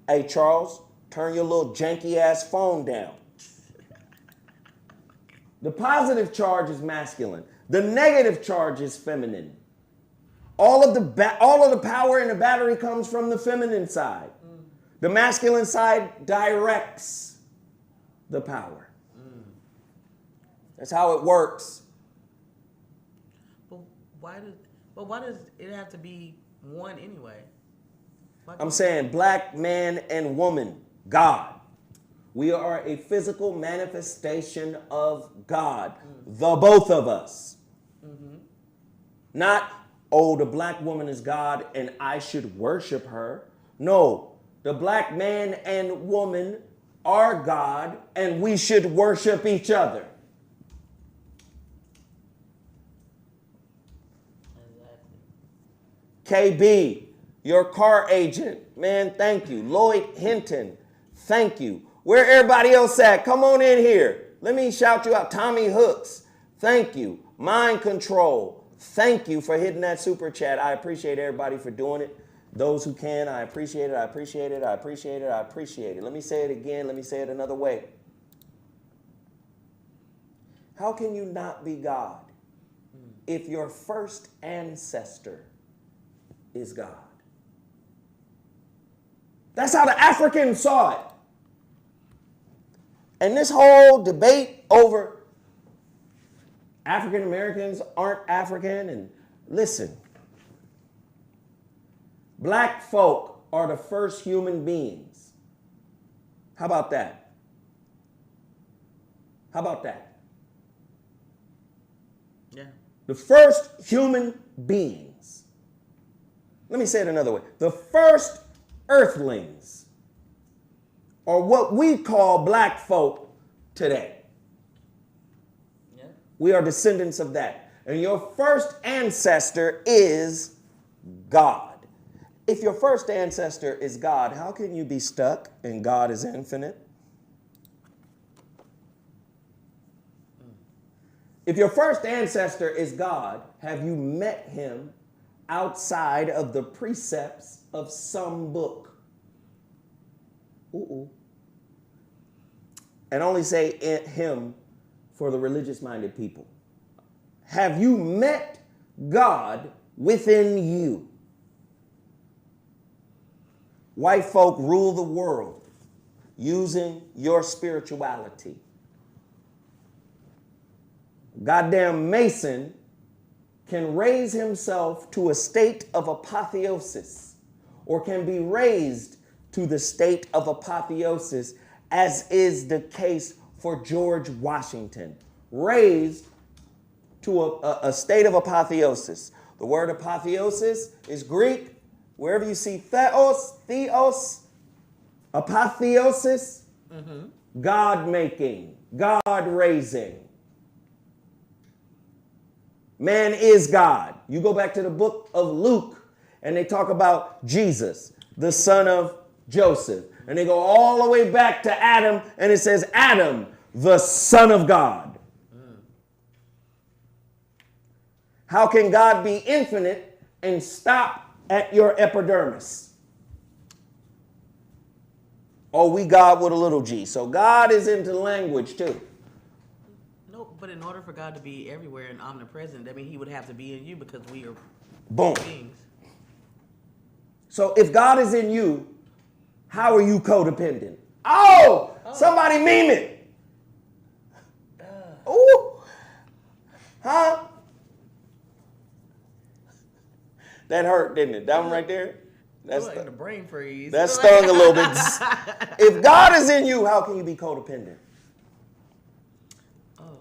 Hey, Charles, turn your little janky ass phone down. The positive charge is masculine. The negative charge is feminine. All of the power in the battery comes from the feminine side. The masculine side directs the power. That's how it works. But why does it have to be one anyway? I'm saying black man and woman, God. We are a physical manifestation of God, the both of us. Not, oh, the black woman is God and I should worship her. No, the black man and woman are God and we should worship each other. KB, your car agent, man, thank you. Lloyd Hinton, thank you. Where everybody else at? Come on in here. Let me shout you out. Tommy Hooks, thank you. Mind Control, thank you for hitting that super chat. I appreciate everybody for doing it. Those who can, I appreciate it, I appreciate it, I appreciate it, I appreciate it. Let me say it again, let me say it another way. How can you not be God if your first ancestor is God? That's how the Africans saw it. And this whole debate over African Americans aren't African, and listen, black folk are the first human beings. How about that? How about that? Yeah. The first human beings. Let me say it another way. The first earthlings are what we call black folk today. Yeah. We are descendants of that. And your first ancestor is God. If your first ancestor is God, how can you be stuck and God is infinite? If your first ancestor is God, have you met him outside of the precepts of some book? And only say him for the religious-minded people. Have you met God within you? White folk rule the world using your spirituality. Goddamn Mason can raise himself to a state of apotheosis, or can be raised to the state of apotheosis, as is the case for George Washington, raised to a state of apotheosis. The word apotheosis is Greek. Wherever you see theos, apotheosis, God-making, God-raising. Man is God. You go back to the book of Luke, and they talk about Jesus, the son of Joseph. And they go all the way back to Adam, and it says Adam, the son of God. How can God be infinite and stop at your epidermis? Oh, we God with a little g. So God is into language too. No, but in order for God to be everywhere and omnipresent, that means he would have to be in you because we are Boom. beings. So if God is in you, how are you codependent? Oh. Somebody meme it. Ooh. Huh? That hurt, didn't it? That one right there? That's like the brain freeze. That stung a little bit. If God is in you, how can you be codependent? Oh,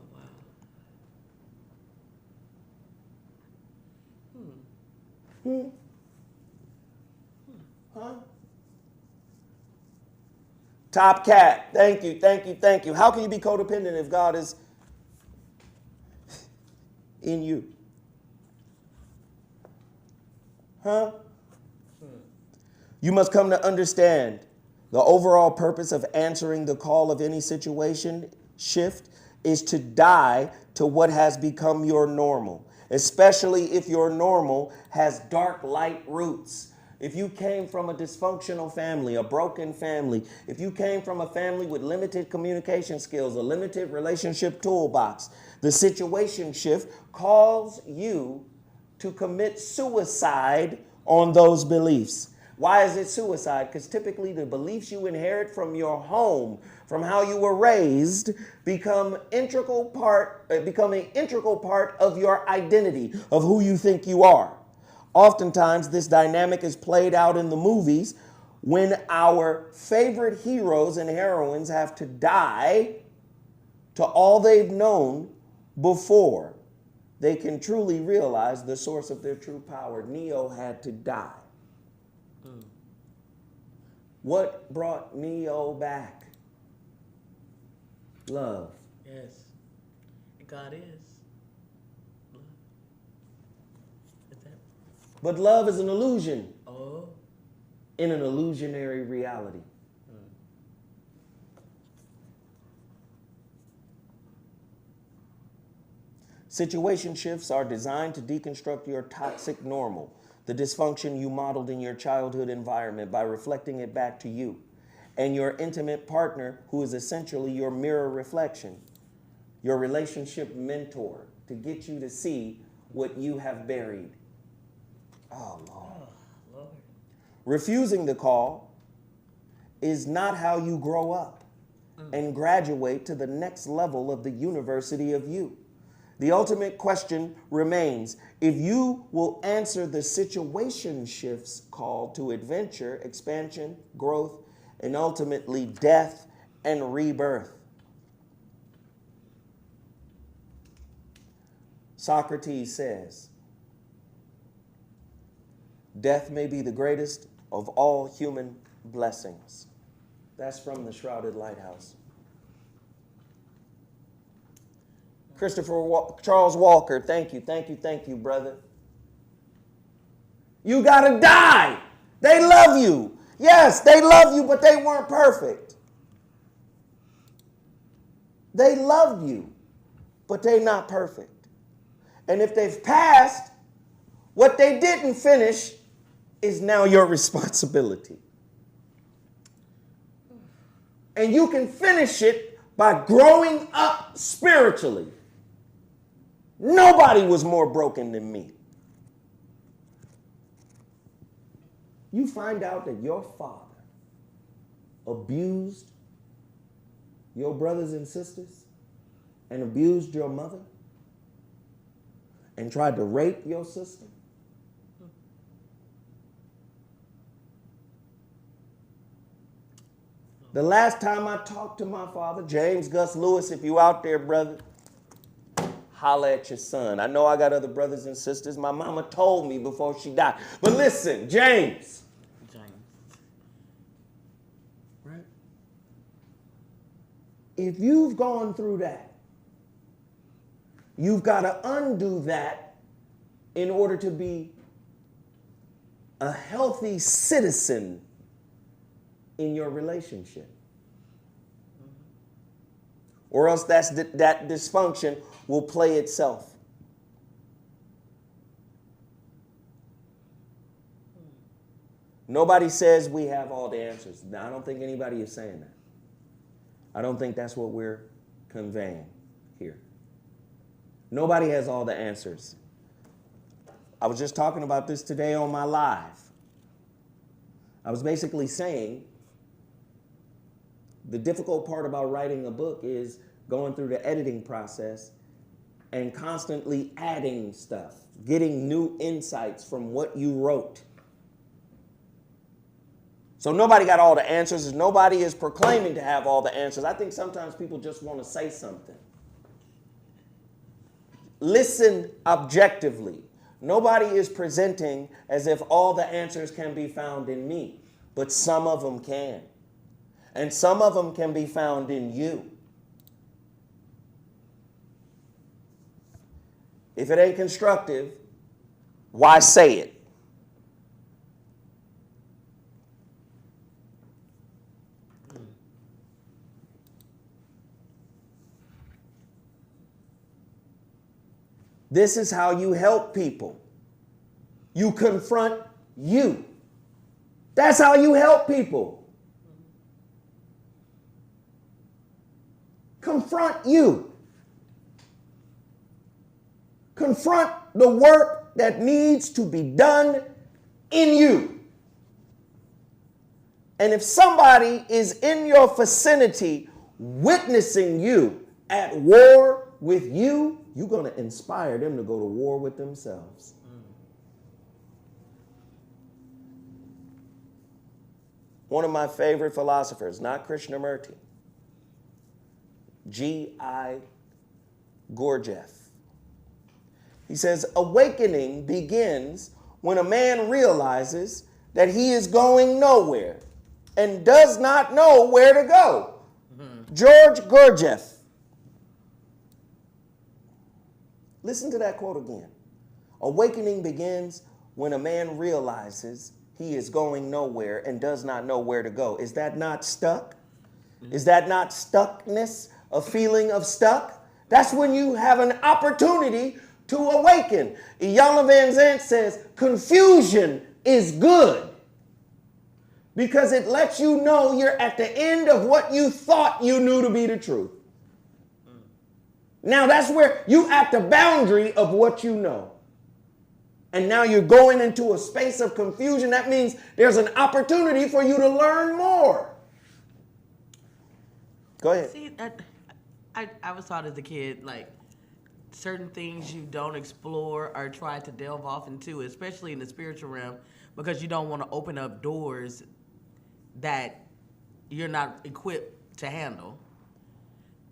wow. Huh? Top cat. Thank you, thank you, thank you. How can you be codependent if God is in you? Huh? You must come to understand the overall purpose of answering the call of any situation shift is to die to what has become your normal, especially if your normal has dark light roots. If you came from a dysfunctional family, a broken family, if you came from a family with limited communication skills, a limited relationship toolbox, the situation shift calls you to commit suicide on those beliefs. Why is it suicide? Because typically the beliefs you inherit from your home, from how you were raised, become an integral part of your identity, of who you think you are. Oftentimes, this dynamic is played out in the movies when our favorite heroes and heroines have to die to all they've known before they can truly realize the source of their true power. Neo had to die. What brought Neo back? Love. Yes. God is. Love. Is that? But love is an illusion. Oh. In an illusionary reality. Situation shifts are designed to deconstruct your toxic normal, the dysfunction you modeled in your childhood environment, by reflecting it back to you and your intimate partner, who is essentially your mirror reflection, your relationship mentor, to get you to see what you have buried. Oh, Lord. Oh, Lord. Refusing the call is not how you grow up and graduate to the next level of the university of you. The ultimate question remains if you will answer the situation shifts call to adventure, expansion, growth, and ultimately death and rebirth. Socrates says, death may be the greatest of all human blessings. That's from the Shrouded Lighthouse. Charles Walker, thank you, brother. You gotta die. They love you. Yes, they love you, but they weren't perfect. They loved you, but they're not perfect. And if they've passed, what they didn't finish is now your responsibility. And you can finish it by growing up spiritually. Nobody was more broken than me. You find out that your father abused your brothers and sisters and abused your mother, and tried to rape your sister? The last time I talked to my father, James Gus Lewis, if you out there, brother, holla at your son. I know I got other brothers and sisters. My mama told me before she died. But listen, James. Right? If you've gone through that, you've got to undo that in order to be a healthy citizen in your relationship. Or else that dysfunction will play itself. Nobody says we have all the answers. Now, I don't think anybody is saying that. I don't think that's what we're conveying here. Nobody has all the answers. I was just talking about this today on my live. I was basically saying the difficult part about writing a book is going through the editing process and constantly adding stuff, getting new insights from what you wrote. So nobody got all the answers. Nobody is proclaiming to have all the answers. I think sometimes people just want to say something. Listen objectively. Nobody is presenting as if all the answers can be found in me, but some of them can. And some of them can be found in you. If it ain't constructive, why say it? This is how you help people. You confront you. That's how you help people. Confront you. Confront the work that needs to be done in you. And if somebody is in your vicinity witnessing you at war with you, you're going to inspire them to go to war with themselves. One of my favorite philosophers, not Krishnamurti, G.I. Gurdjieff. He says, awakening begins when a man realizes that he is going nowhere and does not know where to go. George Gurdjieff. Listen to that quote again. Awakening begins when a man realizes he is going nowhere and does not know where to go. Is that not stuck? Is that not stuckness? A feeling of stuck? That's when you have an opportunity to awaken. Iyanla Vanzant says, confusion is good because it lets you know you're at the end of what you thought you knew to be the truth. Now that's where you at the boundary of what you know. And now you're going into a space of confusion. That means there's an opportunity for you to learn more. Go ahead. See, I was taught as a kid, like, certain things you don't explore or try to delve off into, especially in the spiritual realm, because you don't want to open up doors that you're not equipped to handle.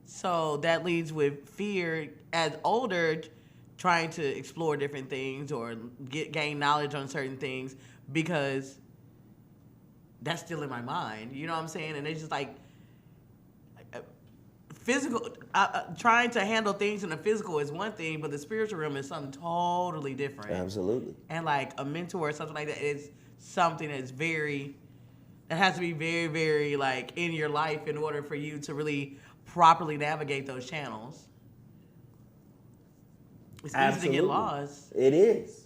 So that leads with fear as older, trying to explore different things or gain knowledge on certain things because that's still in my mind. You know what I'm saying? And it's just like physical, trying to handle things in the physical is one thing, but the spiritual realm is something totally different. Absolutely. And like a mentor or something like that is something that has to be very, very like in your life in order for you to really properly navigate those channels. It's easy to get lost. It is.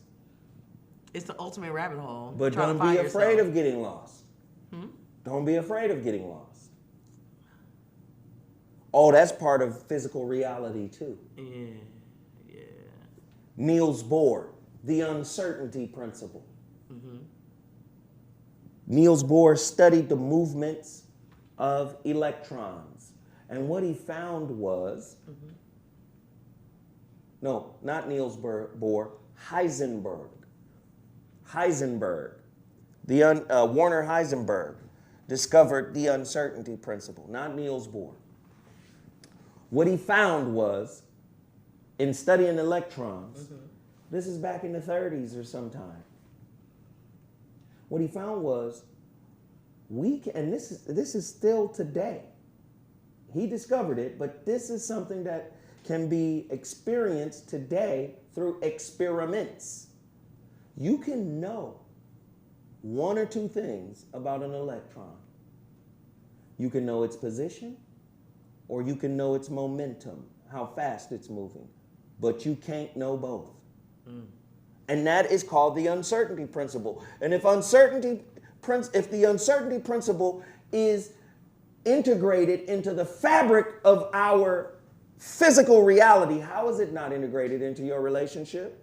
It's the ultimate rabbit hole. But don't be afraid of getting lost. Don't be afraid of getting lost. Oh, that's part of physical reality too. Yeah. Niels Bohr, the uncertainty principle. Niels Bohr studied the movements of electrons. And what he found was No, not Niels Bohr, Heisenberg. Werner Heisenberg discovered the uncertainty principle, not Niels Bohr. What he found was, in studying electrons, this is back in the 30s or sometime, what he found was, and this is still today, he discovered it, but this is something that can be experienced today through experiments. You can know one or two things about an electron. You can know its position, or you can know its momentum, how fast it's moving, but you can't know both. And that is called the uncertainty principle. And if the uncertainty principle is integrated into the fabric of our physical reality, how is it not integrated into your relationship?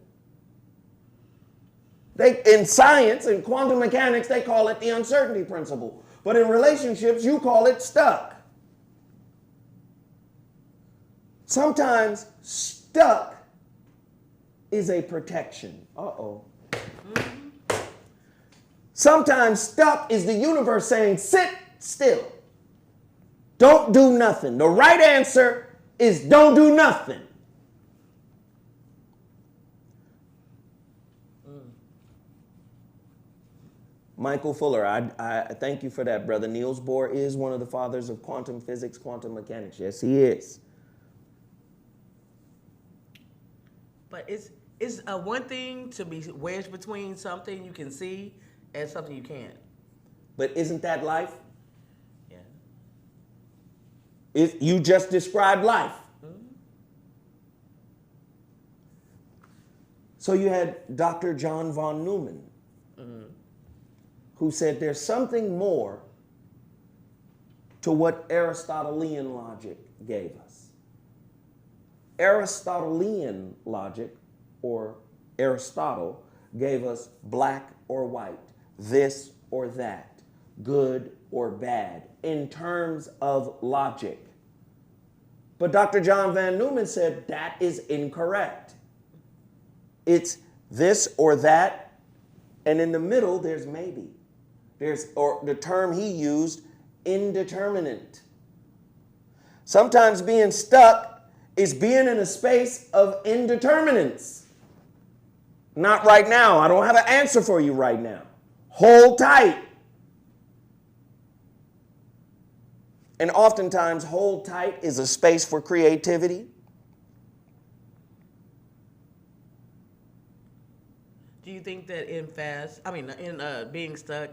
In science and quantum mechanics, they call it the uncertainty principle. But in relationships, you call it stuck. Sometimes stuck is a protection. Sometimes stuck is the universe saying, sit still. Don't do nothing. The right answer is don't do nothing. Michael Fuller, I thank you for that, brother. Niels Bohr is one of the fathers of quantum physics, quantum mechanics. Yes, he is. But it's one thing to be wedged between something you can see and something you can't. But isn't that life? Yeah. You just described life. So you had Dr. John von Neumann, who said there's something more to what Aristotelian logic gave us. Aristotelian logic, or Aristotle, gave us black or white, this or that, good or bad, in terms of logic. But Dr. John von Neumann said that is incorrect. It's this or that, and in the middle, there's maybe. Or the term he used, indeterminate. Sometimes being stuck is being in a space of indeterminance. Not right now. I don't have an answer for you right now. Hold tight. And oftentimes, hold tight is a space for creativity. Do you think that in being stuck,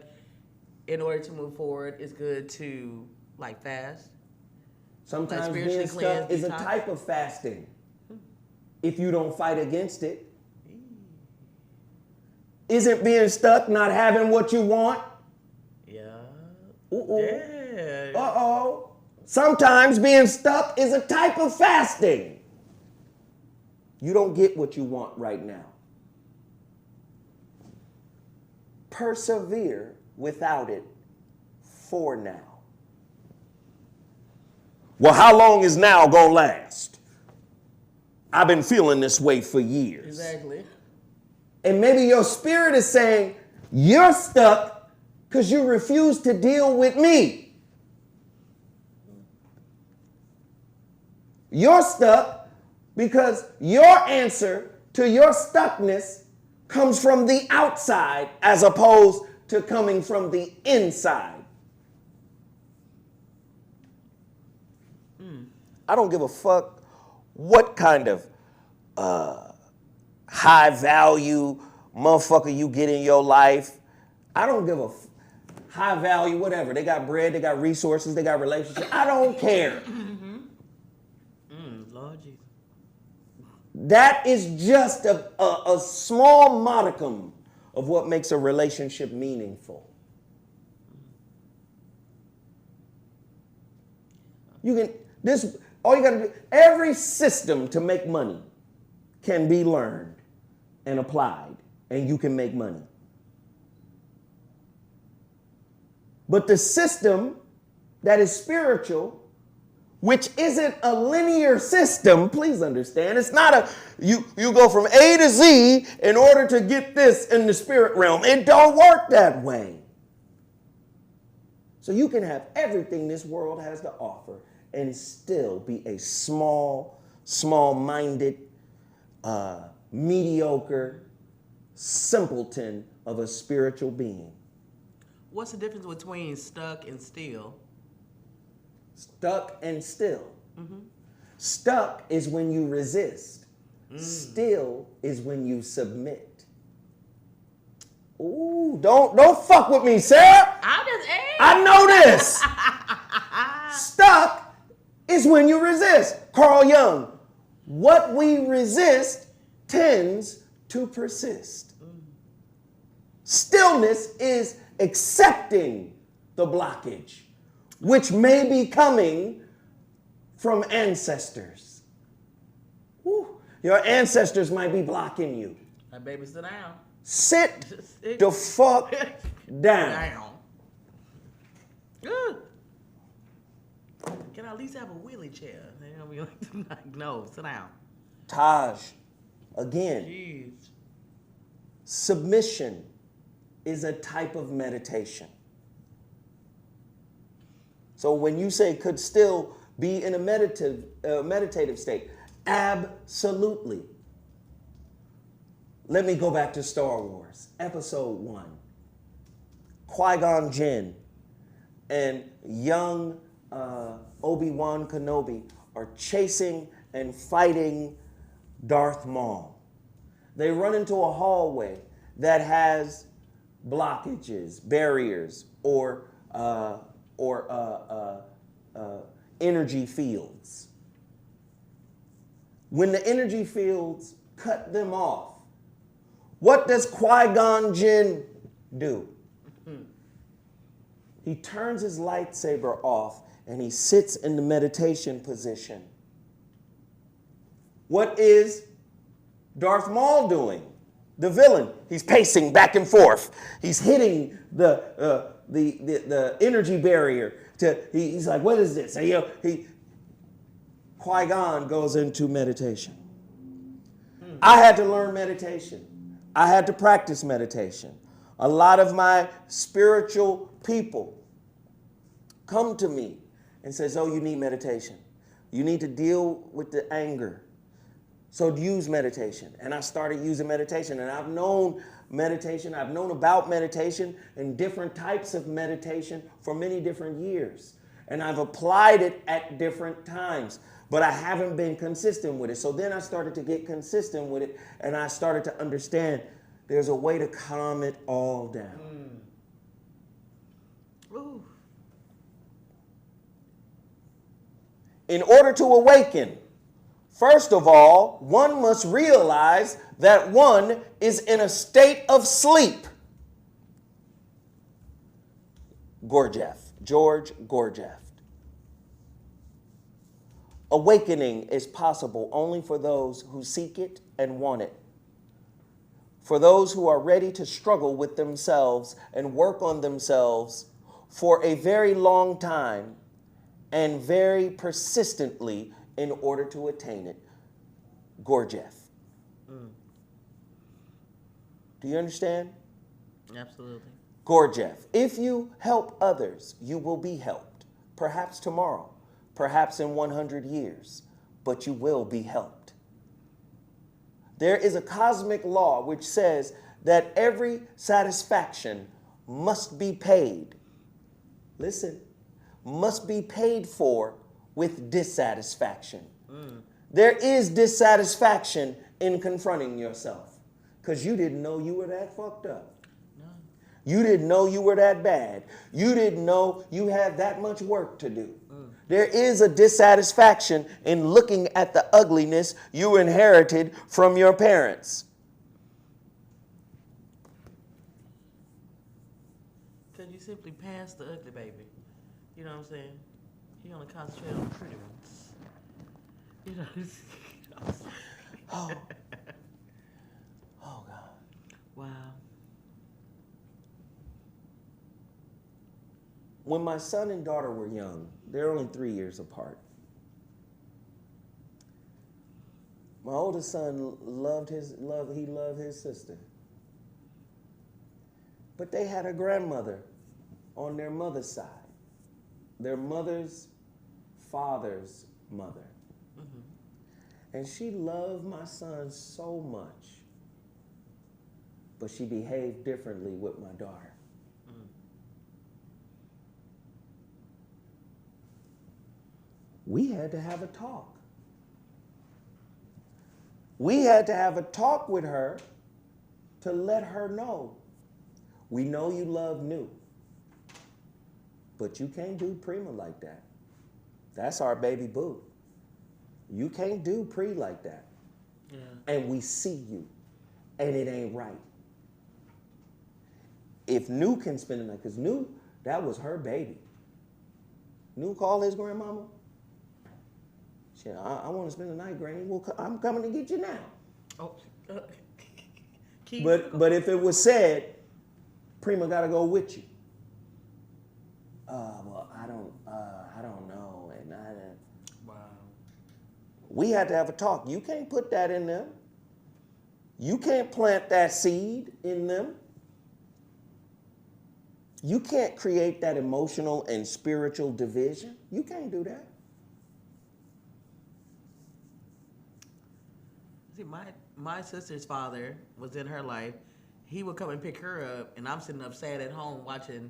in order to move forward, it's good to fast? Sometimes being stuck is a type of fasting. If you don't fight against it. Isn't being stuck not having what you want? Yeah. Yeah. Sometimes being stuck is a type of fasting. You don't get what you want right now. Persevere without it for now. Well, how long is now gonna last? I've been feeling this way for years. Exactly. And maybe your spirit is saying, you're stuck because you refuse to deal with me. You're stuck because your answer to your stuckness comes from the outside as opposed to coming from the inside. I don't give a fuck what kind of high value motherfucker you get in your life. I don't give a high value, whatever. They got bread, they got resources, they got relationships. I don't care. Lord Jesus. That is just a small modicum of what makes a relationship meaningful. All you gotta do, every system to make money can be learned and applied, and you can make money. But the system that is spiritual which isn't a linear system. Please understand. It's not a, you go from A to Z in order to get this in the spirit realm. It don't work that way. So you can have everything this world has to offer and still be a small-minded, mediocre simpleton of a spiritual being. What's the difference between stuck and still? Stuck and still. Mm-hmm. Stuck is when you resist. Still is when you submit. Ooh, don't fuck with me, Sarah. I know this. Stuck is when you resist. Carl Jung, what we resist tends to persist. Stillness is accepting the blockage, which may be coming from ancestors. Woo. Your ancestors might be blocking you. My baby, sit down. Sit the fuck down. Good. Can I at least have a wheelie chair? They're gonna be like, no, sit down. Taj, again, Jeez. submission is a type of meditation. So when you say could still be in a meditative state, absolutely. Let me go back to Star Wars, Episode 1. Qui-Gon Jinn and young Obi-Wan Kenobi are chasing and fighting Darth Maul. They run into a hallway that has blockages, barriers, or energy fields. When the energy fields cut them off, what does Qui-Gon Jinn do? He turns his lightsaber off and he sits in the meditation position. What is Darth Maul doing? The villain. He's pacing back and forth. He's hitting the energy barrier. He's like, what is this? And, Qui-Gon goes into meditation. I had to learn meditation. I had to practice meditation. A lot of my spiritual people come to me and says, oh, you need meditation. You need to deal with the anger. So use meditation. And I started using meditation. And I've known meditation. I've known about meditation and different types of meditation for many different years. And I've applied it at different times. But I haven't been consistent with it. So then I started to get consistent with it. And I started to understand there's a way to calm it all down. Ooh. In order to awaken, first of all, one must realize that one is in a state of sleep. George Gurdjieff. Awakening is possible only for those who seek it and want it. For those who are ready to struggle with themselves and work on themselves for a very long time and very persistently in order to attain it. Gurdjieff. Do you understand? Absolutely. Gurdjieff. If you help others, you will be helped. Perhaps tomorrow, perhaps in 100 years, but you will be helped. There is a cosmic law which says that every satisfaction must be paid. Listen, must be paid for with dissatisfaction. There is dissatisfaction in confronting yourself because you didn't know you were that fucked up. No. You didn't know you were that bad. You didn't know you had that much work to do. There is a dissatisfaction in looking at the ugliness you inherited from your parents. Because you simply pass the ugly baby. You know what I'm saying? You're going to concentrate on the pretty ones. You know? Oh. Oh, God. Wow. When my son and daughter were young, they're only 3 years apart. My oldest son loved his sister. But they had a grandmother on their mother's side. Their mother's father's mother. And she loved my son so much, but she behaved differently with my daughter. We had to have a talk. We had to have a talk with her to let her know, we know you love New, but you can't do Prima like that. That's our baby boo. You can't do Pre like that. Yeah. And we see you, and it ain't right. If New can spend the night, because New, that was her baby. New called his grandmama. She said, I want to spend the night, Granny. Well, I'm coming to get you now. Oh. But if it was said, Prima got to go with you. Well, I don't know, and wow. We had to have a talk. You can't put that in them. You can't plant that seed in them. You can't create that emotional and spiritual division. You can't do that. See, my sister's father was in her life. He would come and pick her up, and I'm sitting up sad at home watching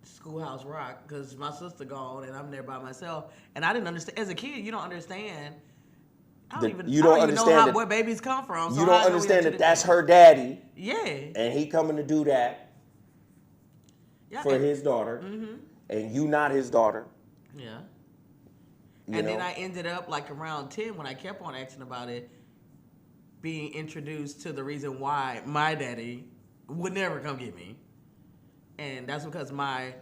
Schoolhouse Rock because my sister gone and I'm there by myself. And I didn't understand. As a kid, you don't understand. I don't even know where babies come from. So you don't understand that that's her daddy. Yeah. And he coming to do that for his daughter. Mm-hmm. And you not his daughter. Yeah. And then I ended up like around 10 when I kept on asking about it, being introduced to the reason why my daddy would never come get me. And that's because my...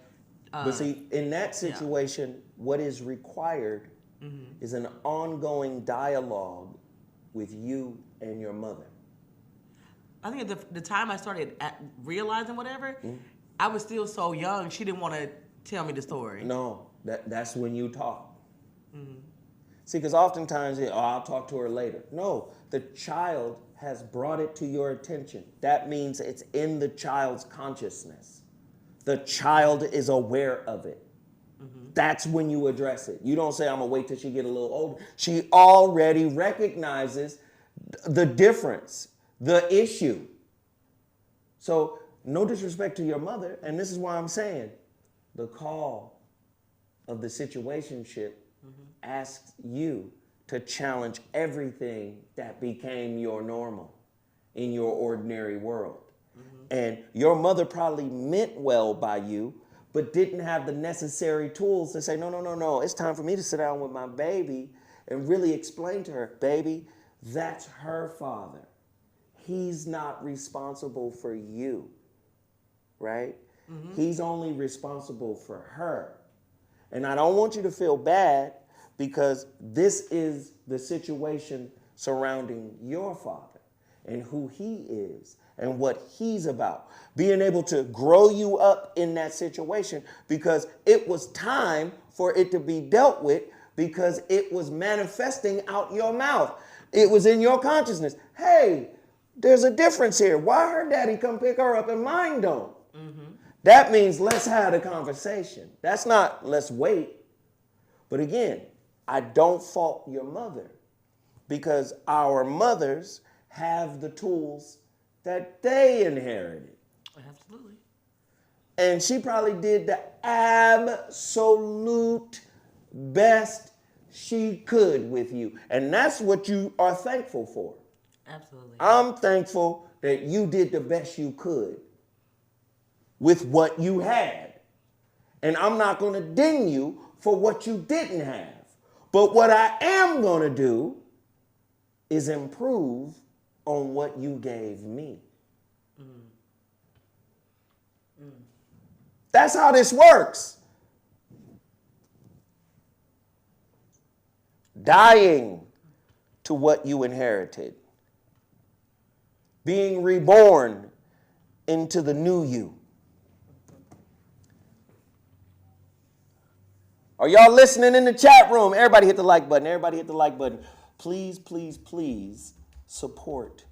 but see, in that situation, what is required is an ongoing dialogue with you and your mother. I think at the time I started realizing whatever, I was still so young, she didn't want to tell me the story. No, that's when you talk. See, because oftentimes, I'll talk to her later. No, the child has brought it to your attention. That means it's in the child's consciousness. The child is aware of it. That's when you address it. You don't say, I'm going to wait till she get a little older. She already recognizes the difference, the issue. So no disrespect to your mother, and this is why I'm saying the call of the situationship asks you to challenge everything that became your normal in your ordinary world. And your mother probably meant well by you, but didn't have the necessary tools to say, no, it's time for me to sit down with my baby and really explain to her, baby, that's her father. He's not responsible for you, right? He's only responsible for her. And I don't want you to feel bad because this is the situation surrounding your father and who he is and what he's about. Being able to grow you up in that situation because it was time for it to be dealt with because it was manifesting out your mouth. It was in your consciousness. Hey, there's a difference here. Why her daddy come pick her up and mine don't? That means let's have a conversation. That's not let's wait. But again, I don't fault your mother because our mothers have the tools that they inherited. Absolutely. And she probably did the absolute best she could with you. And that's what you are thankful for. Absolutely. I'm thankful that you did the best you could with what you had. And I'm not going to ding you for what you didn't have. But what I am going to do is improve on what you gave me. That's how this works. Dying to what you inherited. Being reborn into the new you. Are y'all listening in the chat room? Everybody hit the like button. Everybody hit the like button. please, please, please support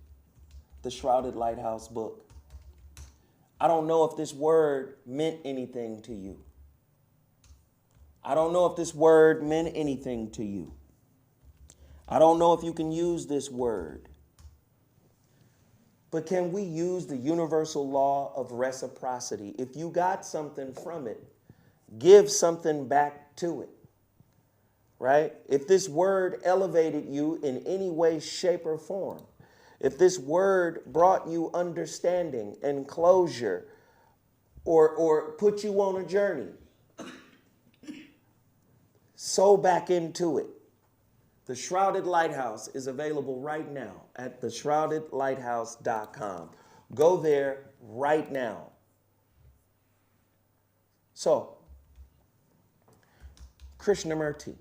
the Shrouded Lighthouse book. I don't know if this word meant anything to you. I don't know if this word meant anything to you. I don't know if you can use this word. But can we use the universal law of reciprocity? If you got something from it, give something back to it. Right? If this word elevated you in any way, shape, or form, if this word brought you understanding and closure, or put you on a journey, sow back into it. The Shrouded Lighthouse is available right now at theshroudedlighthouse.com. Go there right now. So, Krishnamurti,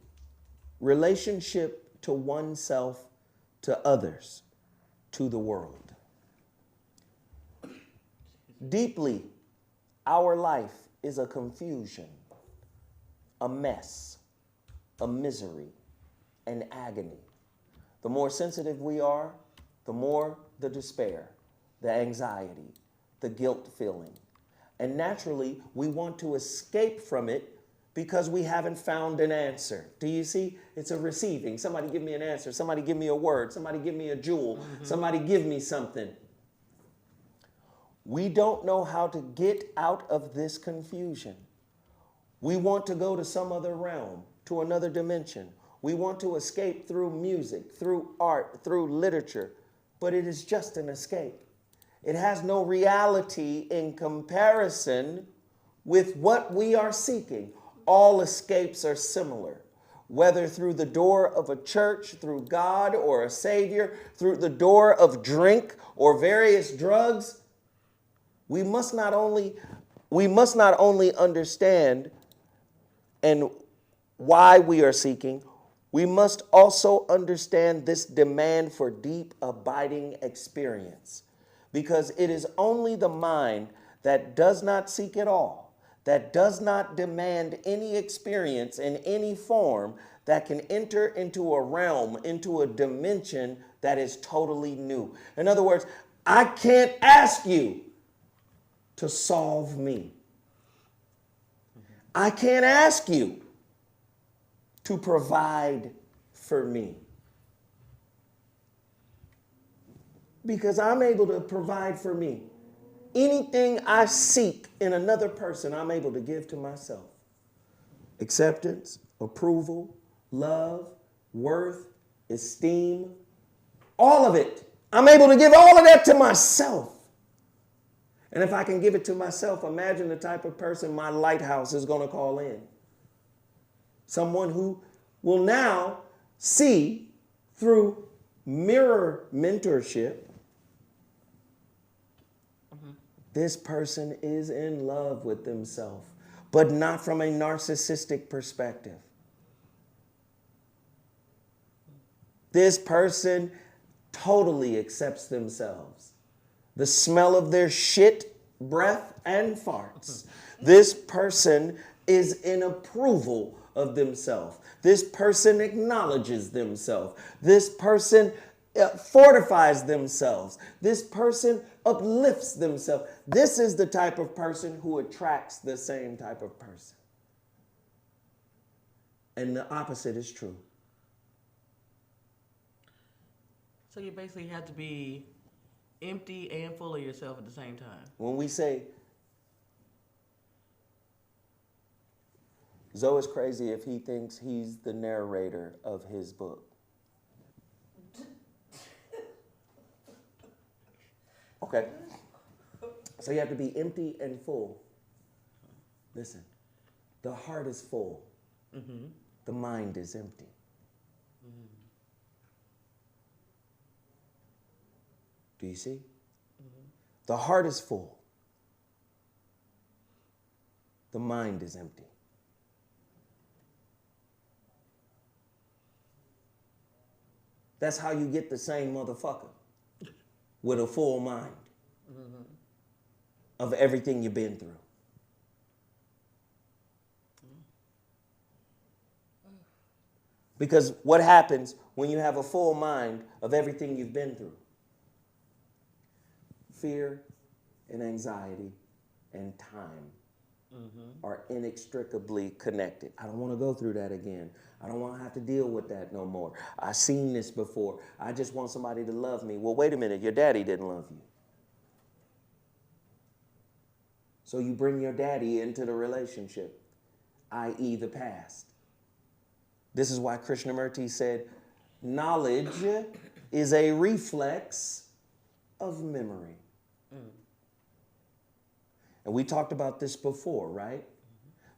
relationship to oneself, to others, to the world. Deeply, our life is a confusion, a mess, a misery, an agony. The more sensitive we are, the more the despair, the anxiety, the guilt feeling. And naturally, we want to escape from it because we haven't found an answer. Do you see? It's a receiving. Somebody give me an answer. Somebody give me a word. Somebody give me a jewel. Mm-hmm. Somebody give me something. We don't know how to get out of this confusion. We want to go to some other realm, to another dimension. We want to escape through music, through art, through literature, but it is just an escape. It has no reality in comparison with what we are seeking. All escapes are similar, whether through the door of a church, through God or a savior, through the door of drink or various drugs. We must not only understand and why we are seeking, we must also understand this demand for deep, abiding experience. Because it is only the mind that does not seek at all, that does not demand any experience in any form, that can enter into a realm, into a dimension that is totally new. In other words, I can't ask you to solve me. I can't ask you to provide for me. Because I'm able to provide for me. Anything I seek in another person, I'm able to give to myself. Acceptance, approval, love, worth, esteem, all of it. I'm able to give all of that to myself. And if I can give it to myself, imagine the type of person my lighthouse is going to call in. Someone who will now see through mirror mentorship, this person is in love with themselves, but not from a narcissistic perspective. This person totally accepts themselves. The smell of their shit, breath, and farts. This person is in approval of themselves. This person acknowledges themselves. This person fortifies themselves. This person uplifts themselves. This is the type of person who attracts the same type of person. And the opposite is true. So you basically have to be empty and full of yourself at the same time. When we say, Zoe is crazy if he thinks he's the narrator of his book. Okay. So you have to be empty and full. Listen, the heart is full. Mm-hmm. The mind is empty. Mm-hmm. Do you see? Mm-hmm. The heart is full. The mind is empty. That's how you get the same motherfucker with a full mind of everything you've been through. Because what happens when you have a full mind of everything you've been through? Fear and anxiety and time are inextricably connected. I don't want to go through that again. I don't want to have to deal with that no more. I've seen this before. I just want somebody to love me. Well, wait a minute. Your daddy didn't love you. So you bring your daddy into the relationship, i.e. the past. This is why Krishnamurti said, knowledge is a reflex of memory. And we talked about this before, right?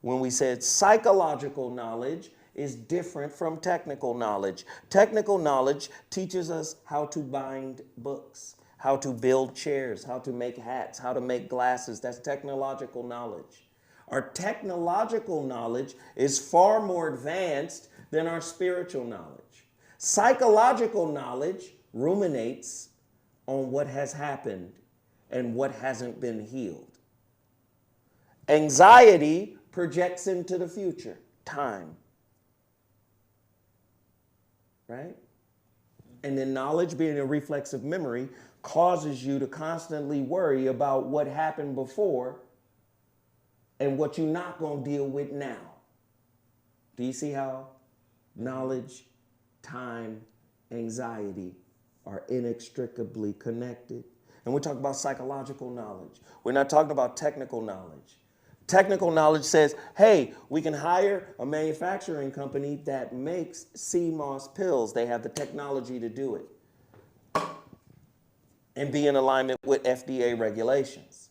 When we said psychological knowledge is different from technical knowledge. Technical knowledge teaches us how to bind books, how to build chairs, how to make hats, how to make glasses. That's technological knowledge. Our technological knowledge is far more advanced than our spiritual knowledge. Psychological knowledge ruminates on what has happened and what hasn't been healed. Anxiety projects into the future, time. Right? And then knowledge, being a reflex of memory, causes you to constantly worry about what happened before and what you're not going to deal with now. Do you see how knowledge, time, anxiety are inextricably connected? And we're talking about psychological knowledge. We're not talking about technical knowledge. Technical knowledge says, hey, we can hire a manufacturing company that makes CMOS pills. They have the technology to do it and be in alignment with FDA regulations.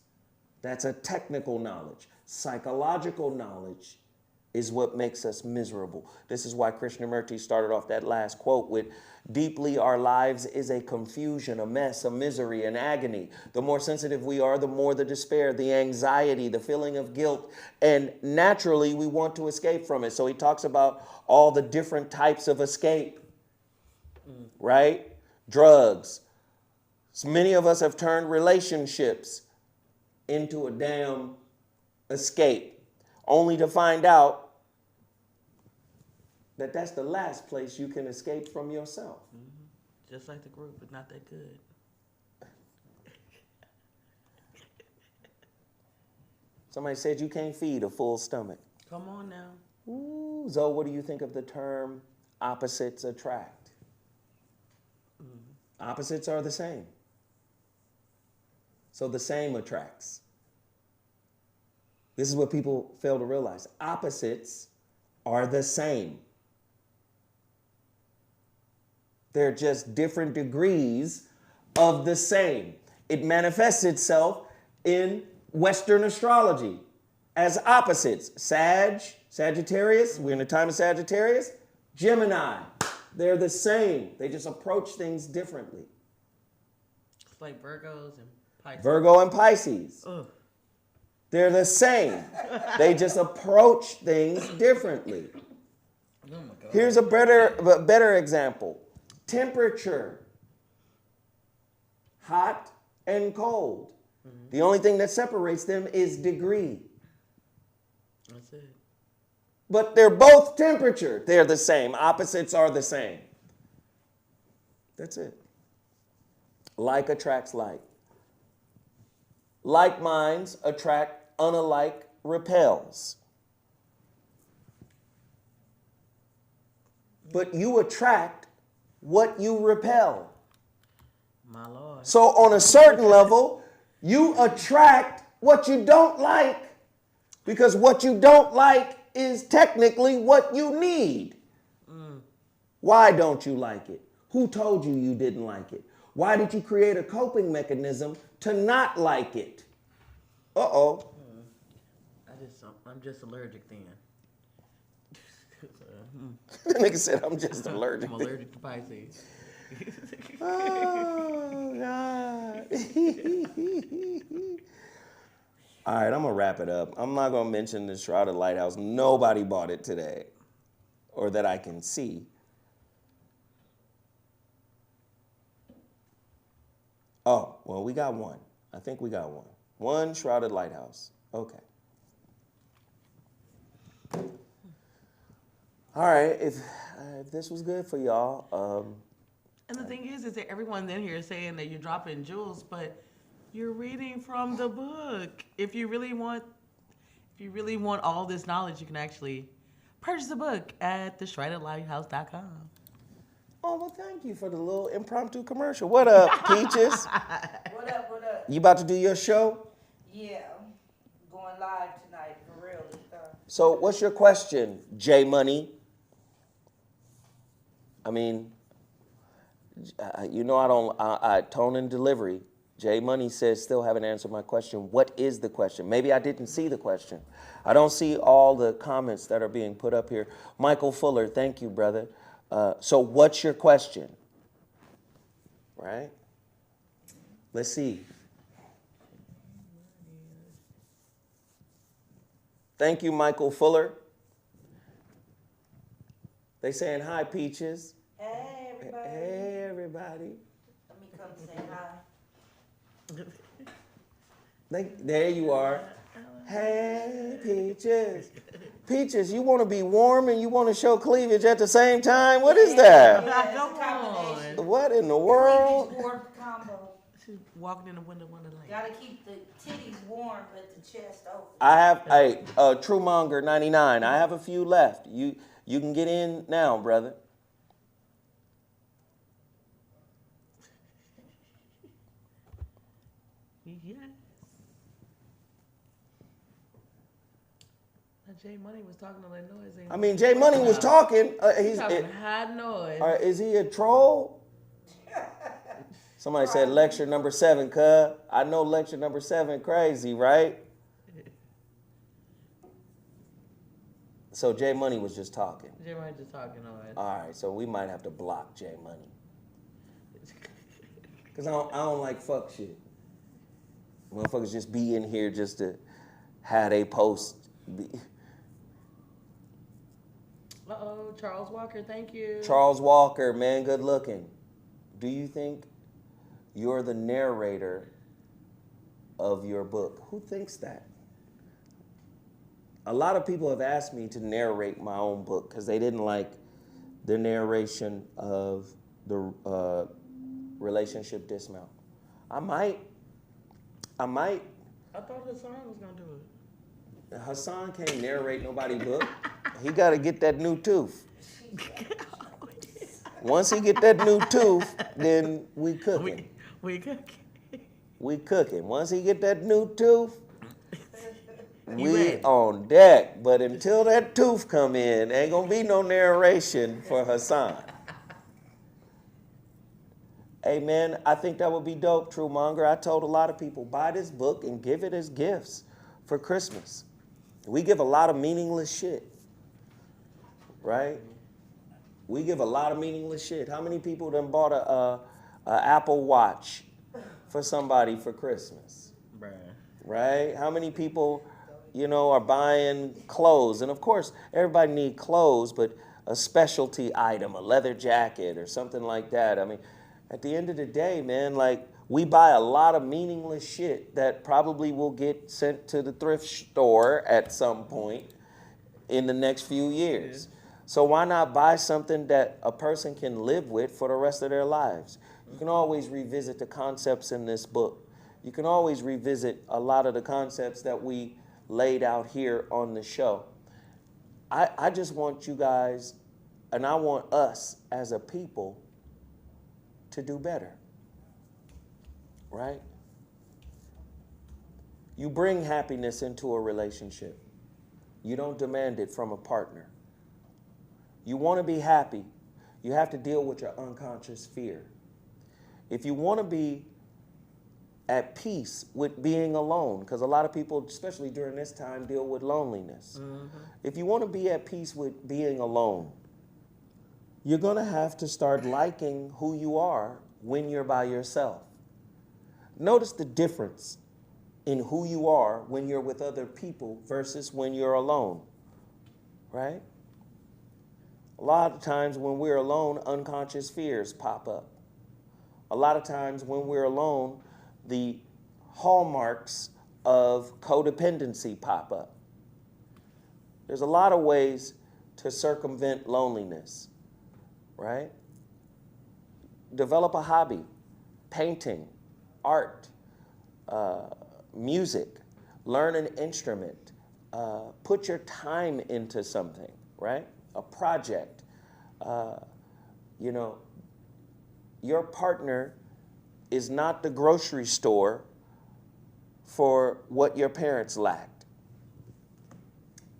That's a technical knowledge. Psychological knowledge is what makes us miserable. This is why Krishnamurti started off that last quote with, deeply our lives is a confusion, a mess, a misery, an agony. The more sensitive we are, the more the despair, the anxiety, the feeling of guilt, and naturally we want to escape from it. So he talks about all the different types of escape, right? Drugs. So many of us have turned relationships into a damn escape, only to find out that that's the last place you can escape from yourself. Just like the group, but not that good. Somebody said you can't feed a full stomach. Come on now. Ooh, Zoe, what do you think of the term opposites attract? Opposites are the same. So the same attracts. This is what people fail to realize. Opposites are the same. They're just different degrees of the same. It manifests itself in Western astrology as opposites. Sagittarius, we're in the time of Sagittarius. Gemini, they're the same. They just approach things differently. It's like Virgos and Pisces. Virgo and Pisces. Ugh. They're the same. They just approach things differently. Oh my God. Here's a better example. Temperature. Hot and cold. The only thing that separates them is degree. That's it. But they're both temperature. They're the same. Opposites are the same. That's it. Like attracts like. Like minds attract unalike repels. But you attract what you repel. My Lord. So on a certain level, you attract what you don't like, because what you don't like is technically what you need. Why don't you like it? Who told you you didn't like it? Why did you create a coping mechanism to not like it? Uh-oh. I'm just allergic then. The nigga said, I'm just allergic. I'm allergic to Pisces. Oh, God. All right, I'm going to wrap it up. I'm not going to mention the Shrouded Lighthouse. Nobody bought it today, or that I can see. Oh, well, we got one. I think we got one. One Shrouded Lighthouse. Okay. All right, if if this was good for y'all, And the thing is that everyone in here is saying that you're dropping jewels, but you're reading from the book. If you really want all this knowledge, you can actually purchase the book at theshrededlighthouse.com. oh, well, thank you for the little impromptu commercial. What up, Peaches? What up, what up? You about to do your show? Yeah, going live tonight, for real this time. So what's your question, J Money? I mean, you know I tone and delivery. J Money says, still haven't answered my question. What is the question? Maybe I didn't see the question. I don't see all the comments that are being put up here. Michael Fuller, thank you, brother. So what's your question? Right? Let's see. Thank you, Michael Fuller. They saying hi, Peaches. Hey, everybody. Hey, everybody. Let me come say hi. There you are. Hey, Peaches. Peaches, you want to be warm and you want to show cleavage at the same time? What is that? Yeah, it's Come a combination. on. What in the world? Cleavage warm combo. She's walking in the window wonderland. Gotta keep the titties warm, but the chest open. I have, hey, Truemonger 99. I have a few left. You can get in now, brother. Yes. Now, Jay Money was talking all that noise. I mean, J Money was talking. He's talking hot noise. Is he a troll? Somebody said lecture number 7, cuz. I know lecture number 7 crazy, right? So J Money was just talking. Jay Money just talking noise. All right, so we might have to block J Money. Because I don't like fuck shit. Motherfuckers just be in here just to have a post. Uh-oh, Charles Walker, thank you. Charles Walker, man, good looking. Do you think you're the narrator of your book? Who thinks that? A lot of people have asked me to narrate my own book because they didn't like the narration of the relationship dismount. I might. I thought Hassan was going to do it. Hassan can't narrate nobody's book. He got to get that new tooth. Once he get that new tooth, then we cooking. We cooking. We cooking. Once he get that new tooth, we ready? on deck. But until that tooth come in, ain't gonna be no narration for Hassan. Hey man, I think that would be dope, Truemonger. I told a lot of people, buy this book and give it as gifts for Christmas. We give a lot of meaningless shit, right? We give a lot of meaningless shit. How many people done bought a Apple Watch for somebody for Christmas? Bruh. Right? How many people, are buying clothes? And of course, everybody need clothes, but a specialty item, a leather jacket or something like that. I mean, at the end of the day, man, like, we buy a lot of meaningless shit that probably will get sent to the thrift store at some point in the next few years. So why not buy something that a person can live with for the rest of their lives? You can always revisit the concepts in this book. You can always revisit a lot of the concepts that we laid out here on the show. I just want you guys, and I want us as a people to do better, right? You bring happiness into a relationship. You don't demand it from a partner. You want to be happy, you have to deal with your unconscious fear. If you want to be at peace with being alone, because a lot of people, especially during this time, deal with loneliness. Mm-hmm. If you want to be at peace with being alone, you're going to have to start liking who you are when you're by yourself. Notice the difference in who you are when you're with other people versus when you're alone, right? A lot of times when we're alone, unconscious fears pop up. A lot of times when we're alone, the hallmarks of codependency pop up. There's a lot of ways to circumvent loneliness. right? Develop a hobby, painting, art, music, learn an instrument, put your time into something, right? A project. You know, your partner is not the grocery store for what your parents lacked.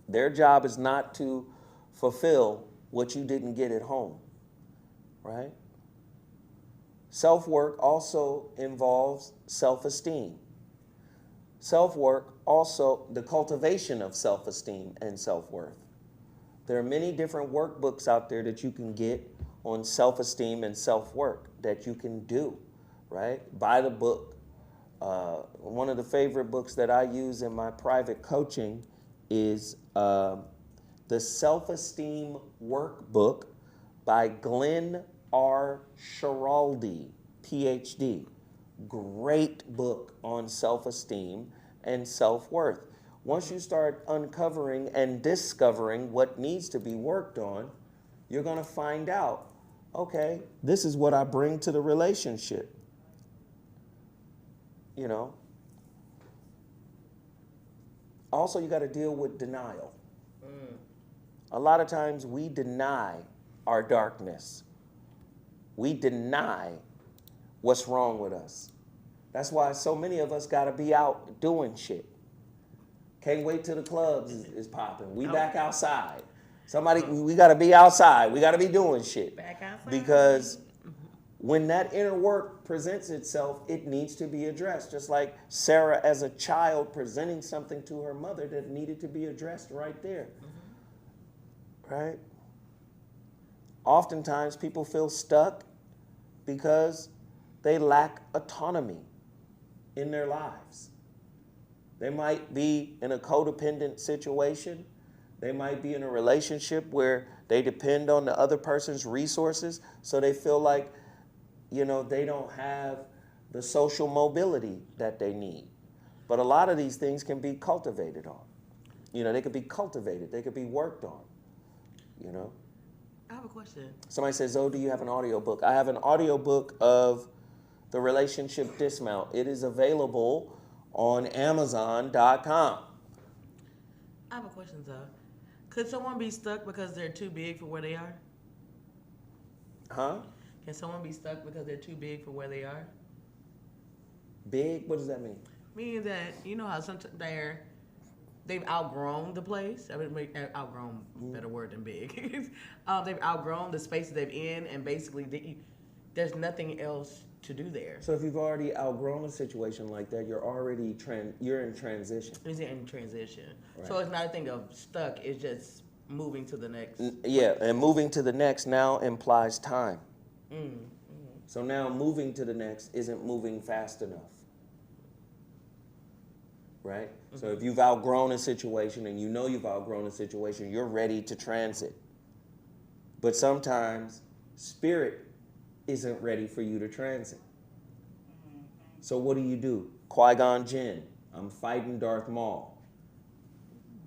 Their job is not to fulfill what you didn't get at home, right? Self-work also involves self-esteem. Self-work also, the cultivation of self-esteem and self-worth. There are many different workbooks out there that you can get on self-esteem and self-work that you can do, right? Buy the book. One of the favorite books that I use in my private coaching is the Self-Esteem Workbook by Glenn R. Schiraldi, PhD. Great book on self-esteem and self-worth. Once you start uncovering and discovering what needs to be worked on, you're going to find out, okay, this is what I bring to the relationship. You know? Also, you got to deal with denial. A lot of times we deny our darkness. We deny what's wrong with us. That's why so many of us got to be out doing shit. Can't wait till the clubs is popping. We back outside. We got to be outside. We got to be doing shit. Back outside. Because when that inner work presents itself, it needs to be addressed. Just like Sarah as a child presenting something to her mother that needed to be addressed right there. Right? Oftentimes people feel stuck because they lack autonomy in their lives. They might be in a codependent situation. They might be in a relationship where they depend on the other person's resources, so they feel like, you know, they don't have the social mobility that they need. But a lot of these things can be cultivated on. You know, they could be cultivated. They could be worked on, you know. I have a question. Somebody says, "Oh, do you have an audiobook?" I have an audiobook of The Relationship Dismount. It is available on Amazon.com. I have a question, though. Could someone be stuck because they're too big for where they are? Huh? Can someone be stuck because they're too big for where they are? Big? What does that mean? Meaning that, you know how sometimes they've outgrown the place. I mean, outgrown, better word than big. They've outgrown the spaces they're in, and basically there's nothing else to do there. So if you've already outgrown a situation like that, you're already you're in transition. It's in transition. Right. So it's not a thing of stuck. It's just moving to the next. Yeah, and moving to the next now implies time. So now moving to the next isn't moving fast enough. Right? So if you've outgrown a situation and you know you've outgrown a situation, you're ready to transit. But sometimes spirit isn't ready for you to transit. So what do? Qui-Gon Jinn, I'm fighting Darth Maul.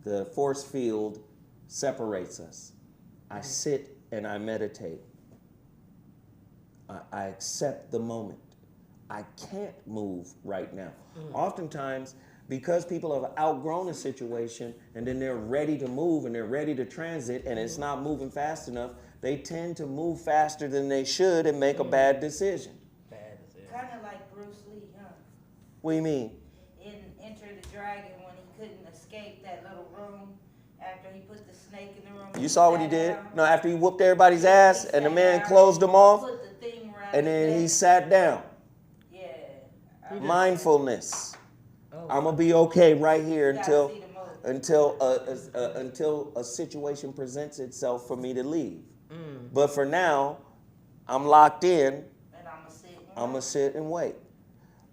The force field separates us. I sit and I meditate. I accept the moment. I can't move right now. Oftentimes, because people have outgrown a situation and then they're ready to move and they're ready to transit and it's not moving fast enough, they tend to move faster than they should and make a bad decision. Kind of like Bruce Lee, huh? What do you mean? In Enter the Dragon, when he couldn't escape that little room after he put the snake in the room. You saw what he did? No, after he whooped everybody's ass and the man closed them off Put the thing around and then his he neck. sat down. Yeah. Mindfulness. I'm gonna be okay right here You gotta see the mood. until a situation presents itself for me to leave. But for now, I'm locked in. And I'm I'm gonna sit and wait.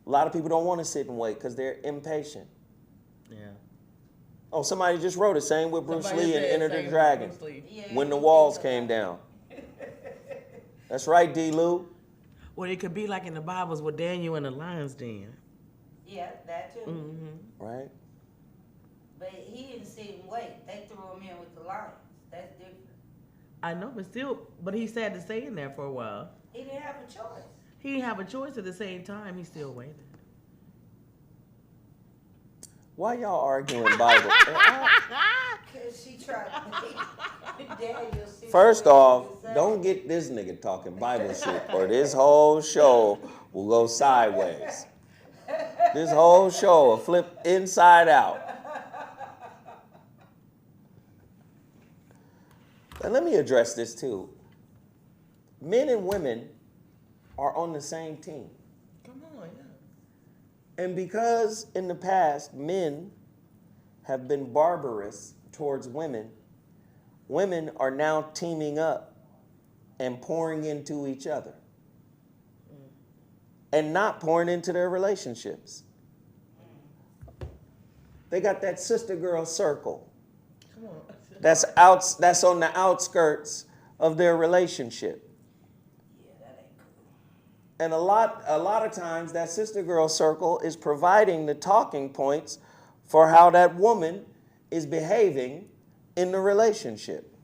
A lot of people don't want to sit and wait because they're impatient. Yeah. Oh, somebody just wrote it. Same with Bruce Somebody Lee and said Enter same the with Dragon. Bruce Lee. Yeah, When the he walls did came that. down. That's right, D. Lou. Well, it could be like in the Bibles with Daniel in the lion's den. Yeah, that too. Right? But he didn't sit and wait. They threw him in with the lions. That's different. I know, but he's sad to stay in there for a while. He didn't have a choice. He didn't have a choice at the same time. He still waited. Why y'all arguing Bible? Because she tried to make Daniel see. First off, don't get this nigga talking Bible shit, or this whole show will go sideways. This whole show will flip inside out. And let me address this too. Men and women are on the same team. Come on, yeah. And because in the past men have been barbarous towards women, women are now teaming up and pouring into each other. And not pouring into their relationships. They got that sister girl circle. Come on. That's on the outskirts of their relationship. Yeah, that ain't cool. And a lot of times that sister girl circle is providing the talking points for how that woman is behaving in the relationship.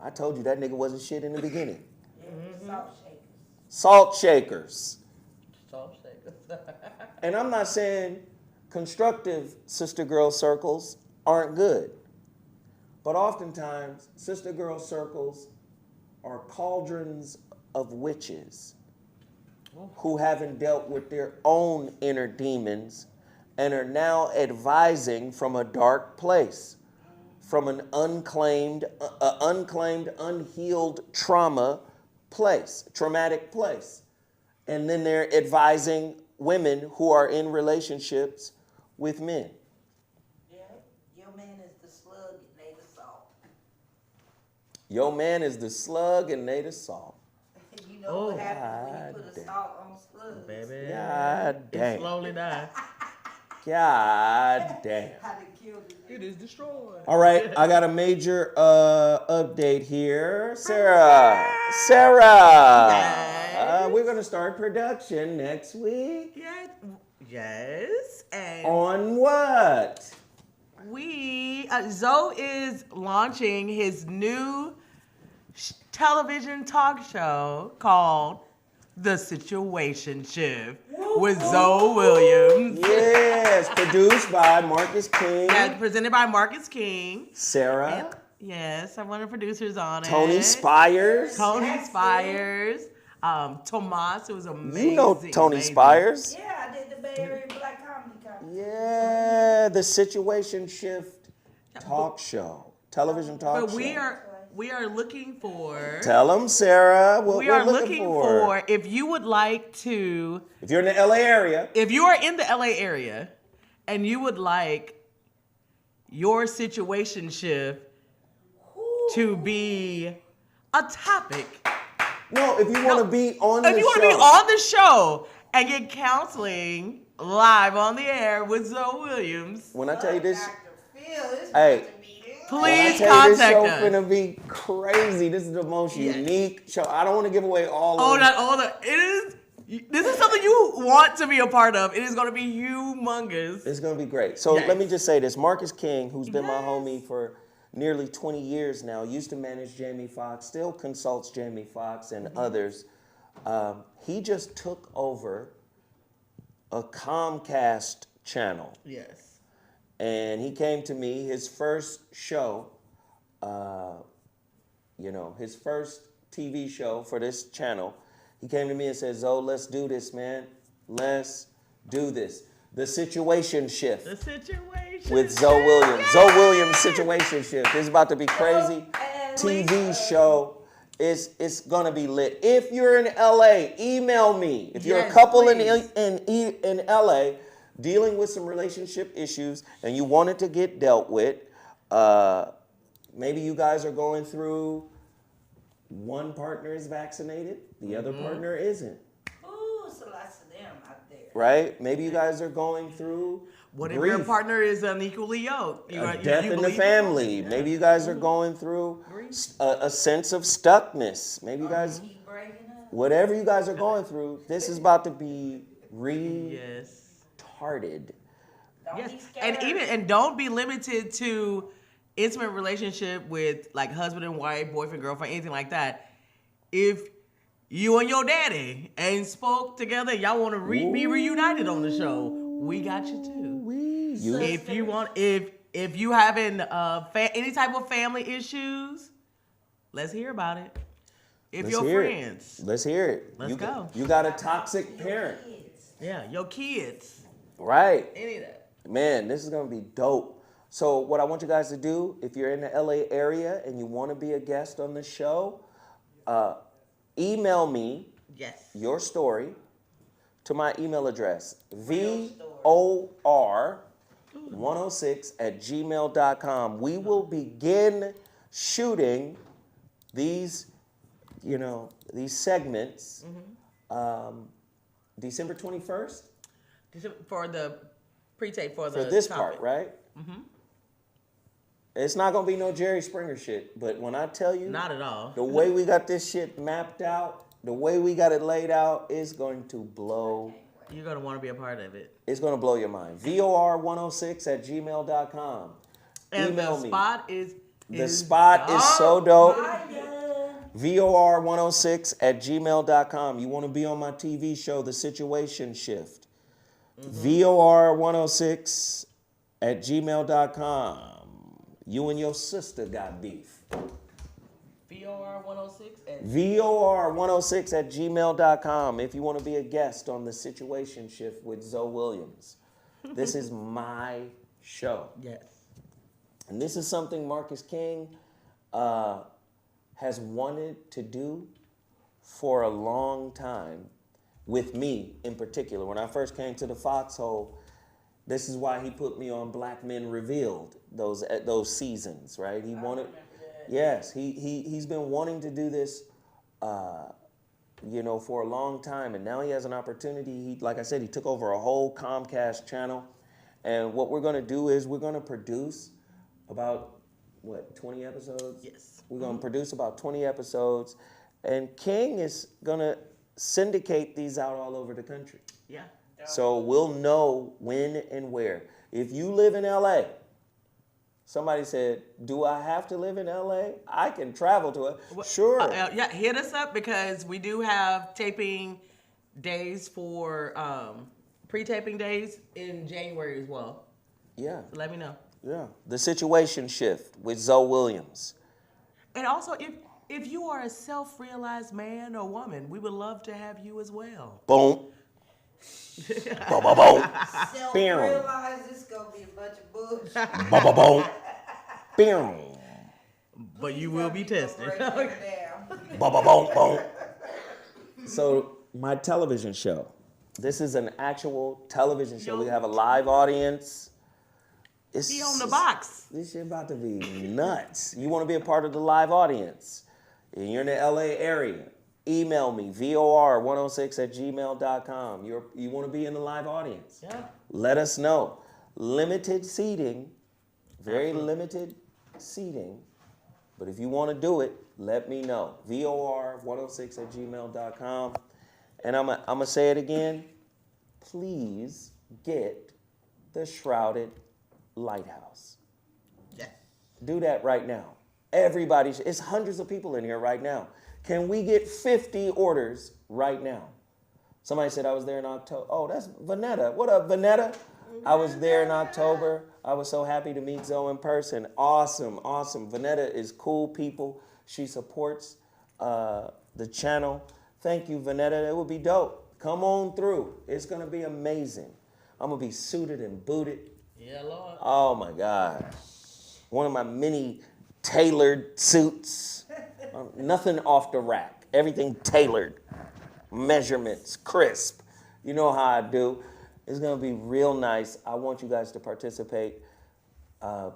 I told you that nigga wasn't shit in the beginning. Yeah, Salt shakers. Salt shakers. And I'm not saying constructive sister girl circles aren't good. But oftentimes, sister girl circles are cauldrons of witches who haven't dealt with their own inner demons and are now advising from a dark place, from an unclaimed, unhealed traumatic place. And then they're advising women who are in relationships with men. Yeah, your man is the slug and they the salt. Your man is the slug and they the salt. You know what happens when you put a salt on slugs? Baby. God damn. It slowly dies. God damn. How they killed it. It is destroyed. All right, I got a major update here. Sarah. Yes. We're going to start production next week. Yes. And On what? Zo is launching his new television talk show called The Situation Shift with Zo Williams. Yes, produced by Marcus King. Yeah, presented by Marcus King. Sarah. And, yes, I'm one of the producers on it. Tony Spires. Tomas, who was amazing. You know Tony Spires. Yeah, I did the Bay Area Black Comedy Contest. Yeah, The Situation Shift talk show. Television talk But show. we are looking for. Tell them, Sarah, what We we're are looking for, if you would like to. If you're in the LA area. If you are in the LA area and you would like your situation shift to be a topic. No, if you want to be on the show. If you want to be on the show and get counseling live on the air with Zo Williams. When I tell you this, Dr. Phil is hey, please when I tell you this contact show us. finna be crazy. This is the most unique show. I don't want to give away all of This is something you want to be a part of. It is going to be humongous. It's going to be great. So Yes. let me just say this. Marcus King, who's been my homie for nearly 20 years now, used to manage Jamie Foxx, still consults Jamie Foxx and others. He just took over a Comcast channel. Yes. And he came to me, his first show, his first TV show for this channel. He came to me and said, Zo, let's do this, man. Let's do this. The Situation Shift. The situation With Zo Williams. Zo Williams Situation Shift. It's about to be crazy. TV show. It's going to be lit. If you're in LA, email me. If you're a couple in LA dealing with some relationship issues and you want it to get dealt with, maybe you guys are going through one partner is vaccinated, the other partner isn't. Ooh, so lots of them out there. Right? Maybe you guys are going through What if grief, your partner is unequally yoked? death in the family. Maybe you guys are going through a sense of stuckness. Maybe you guys, Keep breaking up. whatever you guys are going through, this is about to be retarded. Yes. Don't be scared. And don't be limited to intimate relationship with like husband and wife, boyfriend, girlfriend, anything like that, if you and your daddy ain't spoke together, y'all want to be reunited on the show, we got you too. If you want, if you having any type of family issues, let's hear about it. If your friends, let's hear it. Let's go. You got a toxic parent. Yeah, your kids. Right. Any of that. Man, this is gonna be dope. So what I want you guys to do, if you're in the LA area and you want to be a guest on the show, email me your story to my email address, vor106@gmail.com. We will begin shooting these, these segments December 21st. For the pre-tape for this topic. part, right? Mm-hmm. It's not gonna be no Jerry Springer shit, but when I tell you, not at all. The way we got this shit mapped out, the way we got it laid out, is going to blow. You're gonna want to be a part of it. It's gonna blow your mind. vor106@gmail.com. And Email the me. spot is The spot is so dope. vor106@gmail.com. You want to be on my TV show, The Situation Shift. vor106@gmail.com. You and your sister got beef. vor106@gmail.com. If you want to be a guest on The Situation Shift with Zoe Williams. This is my show. Yes. And this is something Marcus King has wanted to do for a long time, with me in particular. When I first came to the Foxhole, this is why he put me on Black Men Revealed, those seasons, right? He wanted, yes, he's been wanting to do this, for a long time, and now he has an opportunity. Like I said, he took over a whole Comcast channel, and what we're going to do is we're going to produce about 20 episodes? Yes. We're going to produce about 20 episodes, and King is going to syndicate these out all over the country. Yeah. So we'll know when and where. If you live in LA, somebody said, do I have to live in LA? I can travel to it. Sure. Yeah, hit us up because we do have taping days for pre-taping days in January as well. Yeah. So let me know. Yeah. The Situation Shift with Zoe Williams. And also, if you are a self-realized man or woman, we would love to have you as well. Boom. Boom, boom, boom. Self-realize it's gonna be a bunch of bullshit. Boom, boom, boom. Boom. But you will be tested. Boom, boom, boom, boom. So, my television show. This is an actual television show. We have a live audience. Be on the box. This shit about to be nuts. You want to be a part of the live audience, and you're in the LA area, email me, vor106@gmail.com. You want to be in the live audience. Yeah. Let us know. Limited seating, very limited seating, but if you want to do it, let me know. vor106@gmail.com. And I'm going to say it again. Please get the Shrouded Lighthouse. Yeah. Do that right now. Everybody, it's hundreds of people in here right now. Can we get 50 orders right now? Somebody said I was there in October. Oh, that's Vanetta. What up, Vanetta? I was there in October. I was so happy to meet Zoe in person. Awesome, awesome. Vanetta is cool people. She supports the channel. Thank you, Vanetta. It would be dope. Come on through. It's going to be amazing. I'm going to be suited and booted. Yeah, Lord. Oh, my God. One of my many tailored suits. Nothing off the rack. Everything tailored. Measurements, crisp. You know how I do. It's going to be real nice. I want you guys to participate.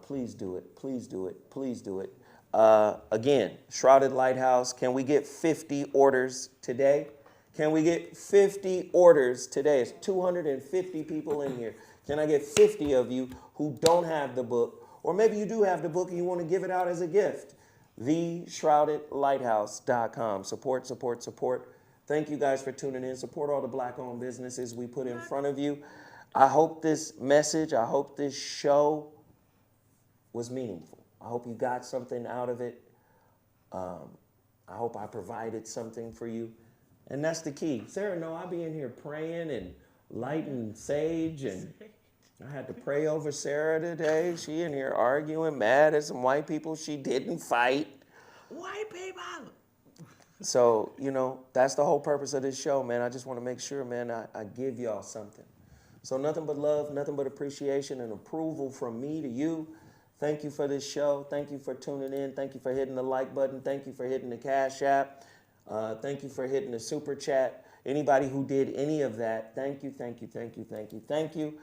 Please do it. Please do it. Please do it. Again, Shrouded Lighthouse. Can we get 50 orders today? Can we get 50 orders today? It's 250 people in here. Can I get 50 of you who don't have the book? Or maybe you do have the book and you want to give it out as a gift. TheShroudedLighthouse.com. Support, support, support. Thank you guys for tuning in. Support all the Black-owned businesses we put in front of you. I hope this message, I hope this show was meaningful. I hope you got something out of it. I hope I provided something for you. And that's the key. Sarah, no, I'll be in here praying and lighting sage, and I had to pray over Sarah today. She in here arguing, mad at some white people she didn't fight. White people. So, you know, that's the whole purpose of this show, man. I just want to make sure, man, I give y'all something. So nothing but love, nothing but appreciation and approval from me to you. Thank you for this show. Thank you for tuning in. Thank you for hitting the like button. Thank you for hitting the Cashapp. Thank you for hitting the super chat. Anybody who did any of that, thank you, thank you, thank you, thank you, thank you.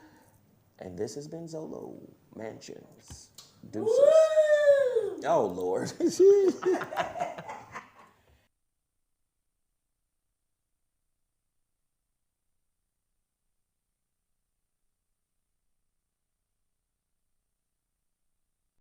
And this has been Zolo Mansions. Deuces. Woo! Oh, Lord.